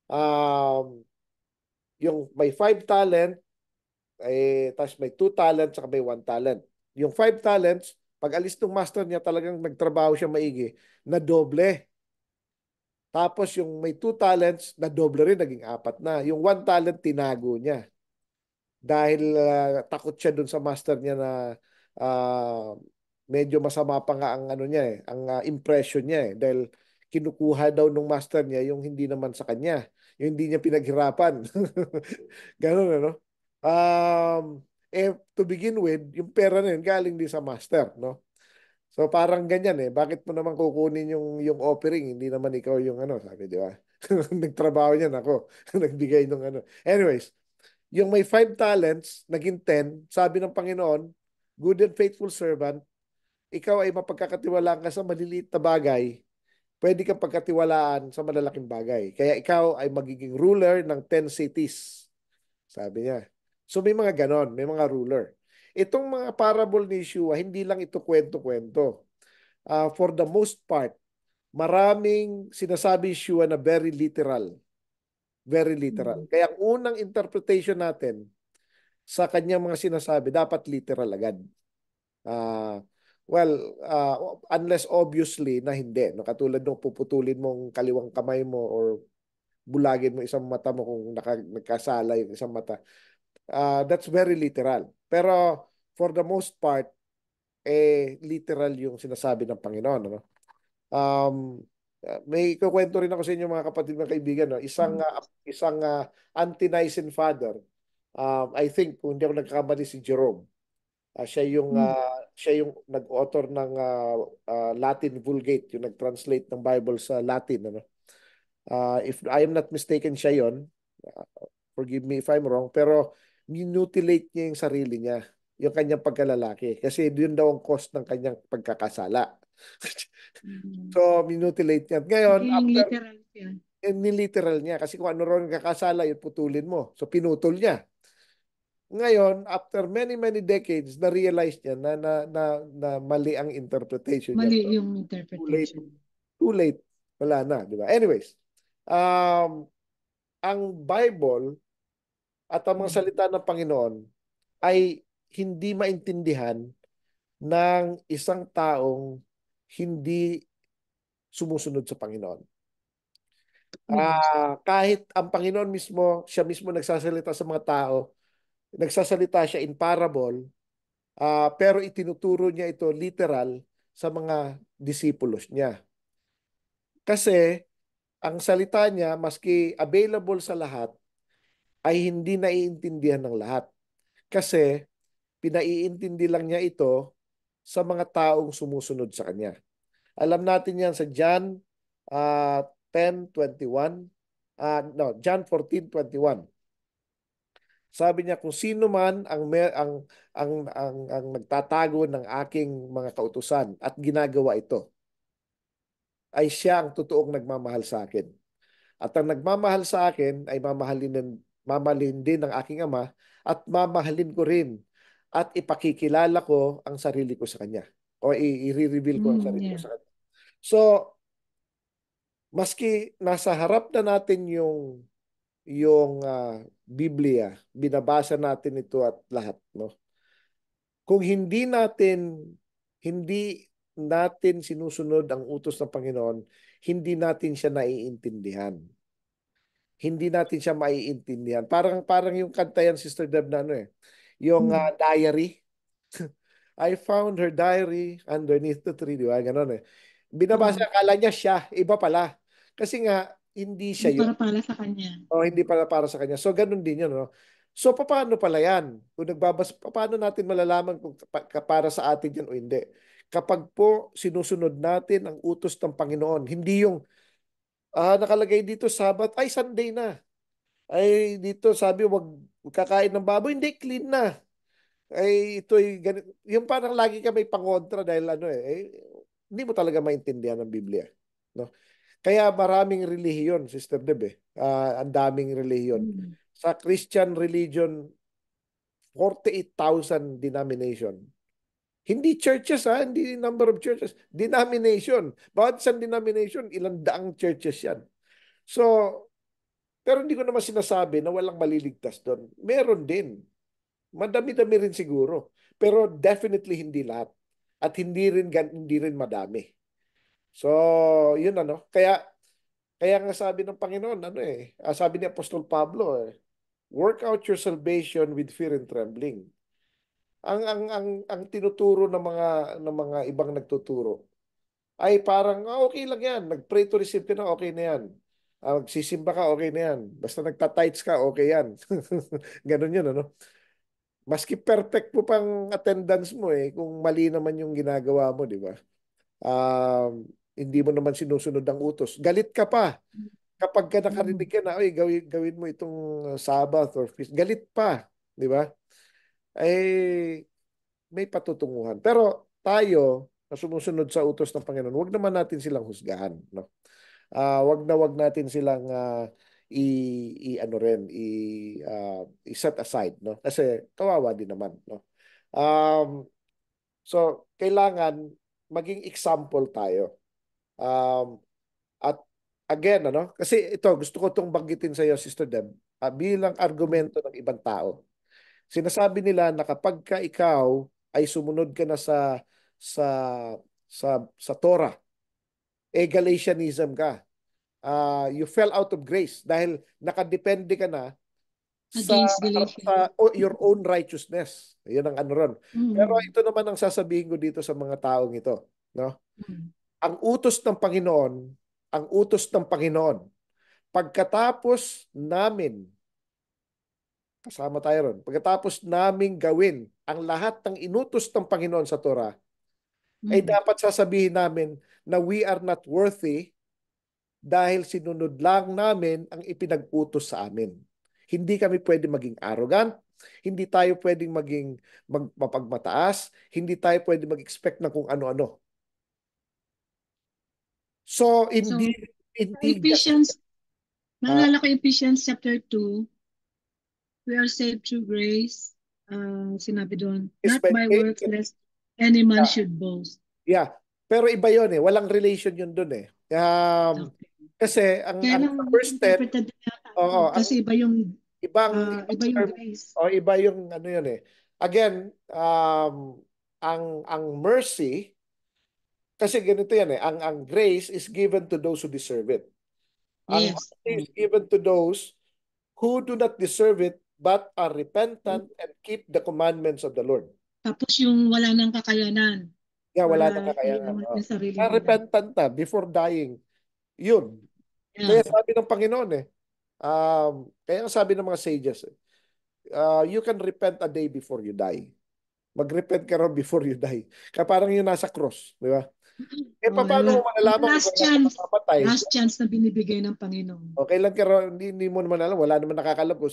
Um, yung may 5 talent, tapos may 2 talents, saka may 1 talent. Yung 5 talents, pag alis ng master niya, talagang nagtrabaho siya maigi, na doble. Tapos yung may 2 talents, na doble rin, naging 4 na. Yung 1 talent, tinago niya. Dahil takot siya dun sa master niya na ah, medyo masama pa nga ang ano niya ang impression niya dahil kinukuha daw ng master niya yung hindi naman sa kanya, yung hindi niya pinaghirapan. Ganun ano. To begin with, yung pera na yun galing din sa master, no? So parang ganyan Bakit mo naman kukunin yung offering? Hindi naman ikaw yung ano, sabi, di ba? Nagtrabaho niyan ako. Nagbigay ng ano. Anyways, yung may 5 talents, naging 10, sabi ng Panginoon, good and faithful servant, ikaw ay mapagkakatiwalaan ka sa maliliit na bagay, pwede kang pagkatiwalaan sa malalaking bagay. Kaya ikaw ay magiging ruler ng 10 cities, sabi niya. So may mga ganon, may mga ruler. Itong mga parable ni Yeshua, hindi lang ito kwento-kwento. For the most part, maraming sinasabi Yeshua na very literal. Very literal. Mm. Kaya ang unang interpretation natin sa kanyang mga sinasabi, dapat literal agad. Uh, well, unless obviously na hindi. No? Katulad nung puputulin mong kaliwang kamay mo or bulagin mo isang mata mo kung nagkasala yung isang mata. That's very literal. Pero for the most part, literal yung sinasabi ng Panginoon. Ano? Um, may ikukwento rin ako sa inyo mga kapatid, mga kaibigan. No? Isang anti-Nicene father, I think, kung hindi ako nagkakamali, si Jerome. Mm. Siya yung nag-author ng Latin Vulgate, yung nag-translate ng Bible sa Latin. Ano? If I am not mistaken, siya yon. Uh, Forgive me if I'm wrong, pero mutilate niya yung sarili niya, yung kanyang pagkalalaki. Kasi yun daw ang cause ng kanyang pagkakasala. Mm. So, mutilate niya. Ngayon, Naging after, literal yan. niliteral niya. Kasi kung ano ron kakasala, yun putulin mo. So, pinutol niya. Ngayon, after many, many decades, na-realize niya na mali ang interpretation niya. Mali yung Too late. interpretation. Too late. Wala na, di ba? Anyways, um, ang Bible at ang mga Mm. salita ng Panginoon ay hindi maintindihan ng isang taong hindi sumusunod sa Panginoon. Yes. Kahit ang Panginoon mismo, siya mismo nagsasalita sa mga tao, nagsasalita siya in parable, pero itinuturo niya ito literal sa mga disipulos niya. Kasi ang salita niya, maski available sa lahat, ay hindi naiintindihan ng lahat. Kasi pinaiintindi lang niya ito sa mga taong sumusunod sa kanya. Alam natin yan sa John 10:21. No, John 14:21. Sabi niya, kung sino man ang nagtatago ng aking mga kautusan at ginagawa ito, ay siya ang totoong nagmamahal sa akin. At ang nagmamahal sa akin ay mamahalin mamahalin din ng aking ama, at mamahalin ko rin at ipakikilala ko ang sarili ko sa kanya. O i-reveal ko ang sarili ko Yeah. sa kanya. So, maski nasa harap na natin yung Biblia, binabasa natin ito at lahat, no? Kung hindi natin sinusunod ang utos ng Panginoon, hindi natin siya naiintindihan. Hindi natin siya maiintindihan. Parang parang yung kanta yan, Sister Deb, na ano yung Mm. diary. I found her diary underneath the tree, di ba? Ganon eh. Binabasa, Oo. akala niya siya, iba pala. Kasi nga, hindi siya Hindi yun. para pala sa kanya. O hindi para sa kanya. So, ganun din yun, no? So, paano pala yan? Kung paano natin malalaman kung para sa atin yan o hindi? Kapag po sinusunod natin ang utos ng Panginoon, hindi yung nakalagay dito Sabat, ay Sunday na. Ay dito sabi wag kakain ng baboy, hindi clean na. Ay ito'y ganito. Yung parang lagi ka may pangontra dahil hindi mo talaga maintindihan ng Biblia. No? Kaya maraming relihiyon, Sister Deb ang daming relihiyon. Mm. Sa Christian religion, 48,000 denomination. Hindi churches hindi number of churches. Denomination. Bawat isang denomination, ilang daang churches yan. So, pero hindi ko naman sinasabi na walang maliligtas doon. Meron din. Madami-dami rin siguro. Pero definitely hindi lahat. At hindi rin madami. So, yun Kaya nga sabi ng Panginoon, sabi ni Apostol Pablo, work out your salvation with fear and trembling. Ang tinuturo ng mga ibang nagtuturo ay parang okay lang yan. Nag-pray to receive ka na, okay na yan. Magsisimba ka, okay na yan. Basta nagtatights ka, okay yan. Ganun yun, ano? Maski perfect po pang attendance mo kung mali naman yung ginagawa mo, di ba? Hindi mo naman sinusunod ang utos. Galit ka pa. Kapag ka nakarinig Mm. ka na, gawin mo itong Sabbath or feast. Galit pa, di ba? Eh, may patutunguhan. Pero tayo, na sumusunod sa utos ng Panginoon, wag naman natin silang husgahan, no? Wag natin silang ano rin i-set aside, no? Kasi kawawa din naman, no? So kailangan maging example tayo. At again, kasi ito gusto ko tong banggitin sa iyo, Sister Deb, bilang argumento ng ibang tao. Sinasabi nila na kapag ka ikaw ay sumunod ka na sa sa Torah, Galatianism ka. You fell out of grace dahil nakadepende ka na sa, Against Galatians. your own righteousness. Yun ang ano ron. Pero Mm. ito naman ang sasabihin ko dito sa mga taong ito, no? Mm. Ang utos ng Panginoon, ang utos ng Panginoon, pagkatapos namin, kasama tayo ron, pagkatapos naming gawin ang lahat ng inutos ng Panginoon sa Torah, ay Mm. dapat sasabihin namin na we are not worthy dahil sinunod lang namin ang ipinag-utos sa amin. Hindi kami pwede maging arrogant, hindi tayo pwedeng maging mapagmataas, hindi tayo pwede mag-expect ng kung ano-ano. So, hindi So, hindi Ephesians, uh, naalala ko Ephesians chapter 2, we are saved through grace. Sinabi doon, is not by maintained. works lest any man should boast. Yeah. Pero iba 'yon walang relation 'yun doon Okay. Kasi ang Kaya ang lang first 10, misinterpreted din yata ako oo, ang kasi ibang iba yung term, grace. o iba yung ano 'yun Again, ang mercy, kasi ganito yan ang grace is given to those who deserve it. Ang Yes. mercy is given to those who do not deserve it but are repentant and keep the commandments of the Lord. Tapos yung wala nang kakayanan Yeah, wala nang para kakayanan. iangat Oh. yung sarili nila. Repentant na before dying. Yun. Yeah. Kaya sabi ng Panginoon kaya sabi ng mga sages, you can repent a day before you die. Mag-repent ka rin before you die. Kaya parang yung nasa cross, di ba? Oh, Paano mo malalaman kung last kailan ka chance. mamamatay? Last chance na binibigay ng Panginoon. O kailan ka hindi mo naman alam, wala naman nakakalam kung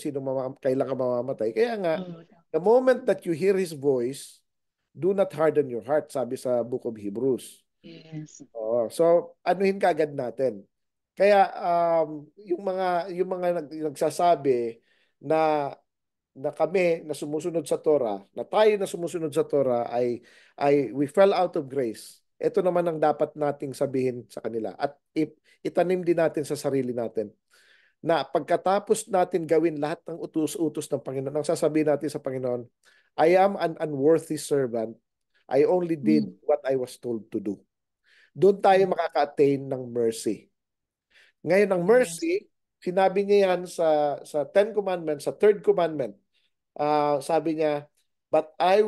kailan ka mamamatay. Kaya nga, Oh, the moment that you hear His voice, do not harden your heart, sabi sa Book of Hebrews. yes. So anuhin kaagad natin. Kaya yung mga nagsasabi na kami na sumusunod sa Torah, na tayo na sumusunod sa Torah ay we fell out of grace. Ito naman ang dapat nating sabihin sa kanila at itanim din natin sa sarili natin na pagkatapos natin gawin lahat ng utos-utos ng Panginoon, ang sasabihin natin sa Panginoon, I am an unworthy servant. I only did Mm. what I was told to do. Doon tayo Yes. makaka-attain ng mercy. Ngayon, ang Yes. mercy, sinabi niya yan sa Ten Commandments, sa Third Commandment. Sabi niya, but I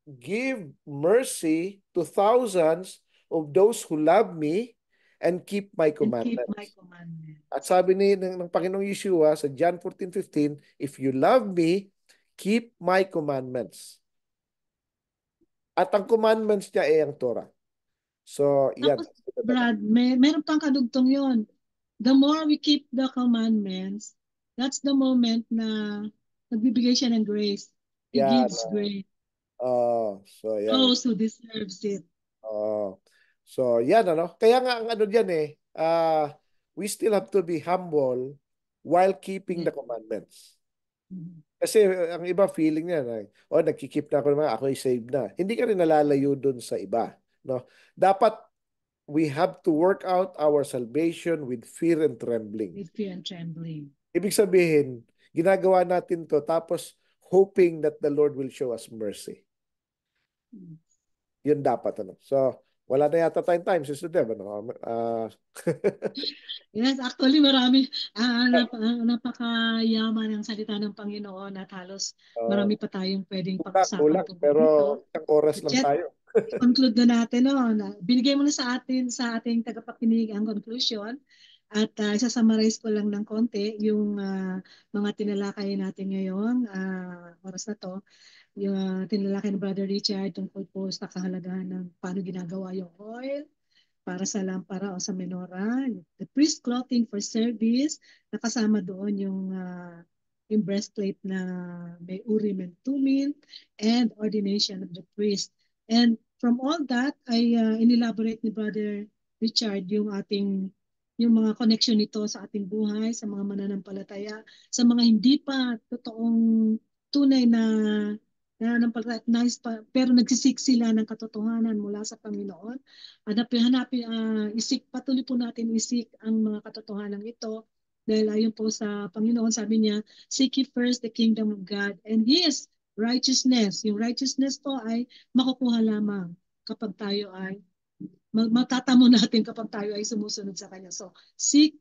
give mercy to thousands of those who love me and keep my And keep my commandments. At commandments. sabi ng Panginoong Yeshua sa John 14:15, if you love me, keep my commandments. At ang commandments niya ay ang Torah. So, yan. Tapos, Brad, meron pang kadugtong yon. The more we keep the commandments, that's the moment na nagbibigay siya ng grace. He Yan. gives grace So, yan. those who deserves it. Oh. So, yan ano. Kaya nga ang ano diyan we still have to be humble while keeping Yes. the commandments. Mhm. Kasi ang iba feeling niya na, oh, nagki-keep na ako naman, ako ay saved na. Hindi ka rin nalalayo dun sa iba, no? Dapat we have to work out our salvation with fear and trembling. With fear and trembling. Ibig sabihin, ginagawa natin to tapos hoping that the Lord will show us mercy. Mm. Yun dapat ano. So, wala na yata tayong time, Sister Deb. Ano? Yes, actually marami napakayaman ng salita ng Panginoon at halos marami pa tayong pwedeng pag-usapan kulang, tungkol pero dito. isang oras lang Jet, tayo. i-conclude na natin no, na binigay mo na sa ating tagapakinig ang conclusion at isa-summarize ko lang ng konti yung mga tinalakay natin ngayon oras na to. Yung tinalakay ni Brother Richard tungkol po sa kahalagahan ng paano ginagawa yung oil para sa lampara o sa menorah, the priest clothing for service, nakasama doon yung breastplate na may urim and tumim, and ordination of the priest. And from all that, ay inelaborate ni Brother Richard yung mga connection nito sa ating buhay, sa mga mananampalataya, sa mga hindi pa totoong tunay na nananampalataya, pero nagsisik sila ng katotohanan mula sa Panginoon. Patuloy po natin isik ang mga katotohanan ito dahil ayon po sa Panginoon, sabi niya, seek ye first the kingdom of God and His righteousness. Yung righteousness po ay makukuha lamang kapag tayo ay matatamo natin kapag tayo ay sumusunod sa Kanya. So, seek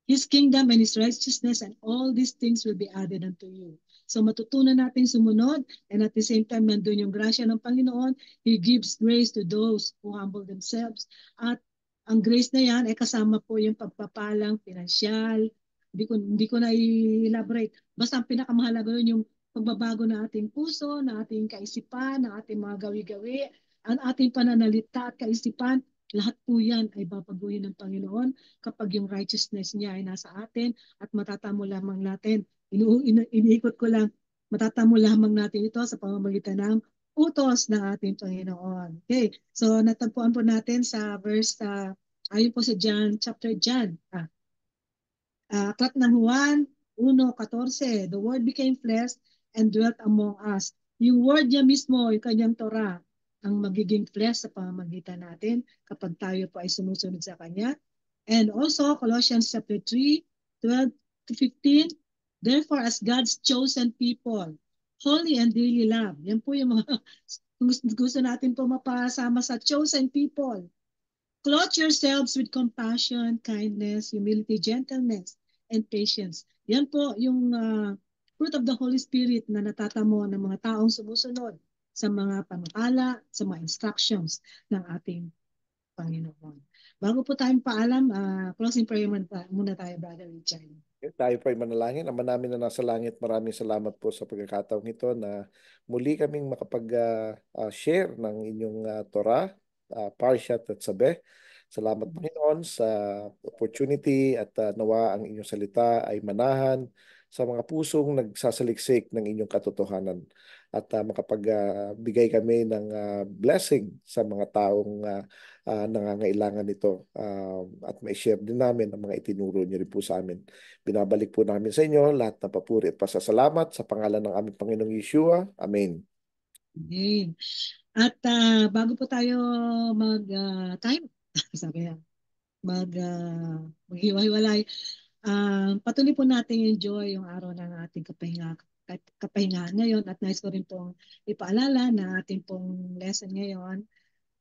His kingdom and His righteousness and all these things will be added unto you. So matutunan natin sumunod and at the same time nandun yung grasya ng Panginoon. He gives grace to those who humble themselves. At ang grace na yan ay kasama po yung pagpapalang pinansyal. Hindi ko na i-elaborate. Basta ang pinakamahalaga yun yung pagbabago ng ating puso, ng ating kaisipan, ng ating mga gawi-gawi, ang ating pananalita at kaisipan. Lahat po yan ay babaguhin ng Panginoon kapag yung righteousness niya ay nasa atin at matatamo lamang natin. Iniikot ko lang, matatamo lamang natin ito sa pamamagitan ng utos ng ating Panginoon. Okay, so natagpuan po natin sa verse, ayon po sa John, Aklat ng Juan 1:14, the Word became flesh and dwelt among us. Yung Word niya mismo, yung kanyang Torah, ang magiging flesh sa pamamagitan natin kapag tayo po ay sumusunod sa Kanya. And also, Colossians chapter 3:12-15, therefore as God's chosen people, holy and dearly loved. Yan po yung mga gusto natin po mapasama sa chosen people. Clothe yourselves with compassion, kindness, humility, gentleness, and patience. Yan po yung fruit of the Holy Spirit na natatamo ng mga taong sumusunod sa mga panukala, sa mga instructions ng ating Panginoon. Bago po tayong paalam, closing prayer muna tayo, Brother Richard. Tayo po ay manalangin. Ama namin na nasa langit, maraming salamat po sa pagkakataong ito na muli kaming makapag-share ng inyong Torah, Parshat at Sabeh. Salamat Panginoon sa opportunity at nawa ang inyong salita ay manahan sa mga pusong nagsasaliksik ng inyong katotohanan at makapagbigay kami ng blessing sa mga taong nangangailangan nito at may-share din namin ang mga itinuro niyo rin po sa amin. Binabalik po namin sa inyo lahat ng papuri at pasasalamat sa pangalan ng aming Panginoong Yeshua. Amen. Amen. At bago po tayo mag-time, sabi yan, maghiwa-hiwalay, patuloy po natin enjoy yung araw ng ating kapahingahan ngayon at nais ko rin pong ipaalala na ating pong lesson ngayon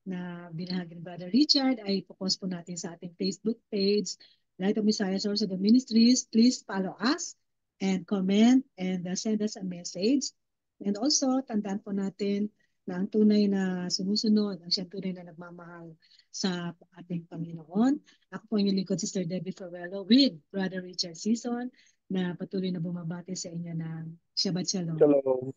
na binahagi ni Brother Richard ay focus po natin sa ating Facebook page, Light of Messiah Source of the Ministries. Please follow us and comment and send us a message. And also, tandaan po natin na ang tunay na sumusunod, ang siyang tunay na nagmamahal sa ating Panginoon. Ako po yung lingkod, Sister Debbie Farrello with Brother Richard Season na patuloy na bumabati sa inyo ng Shabbat Shalom. Shalom.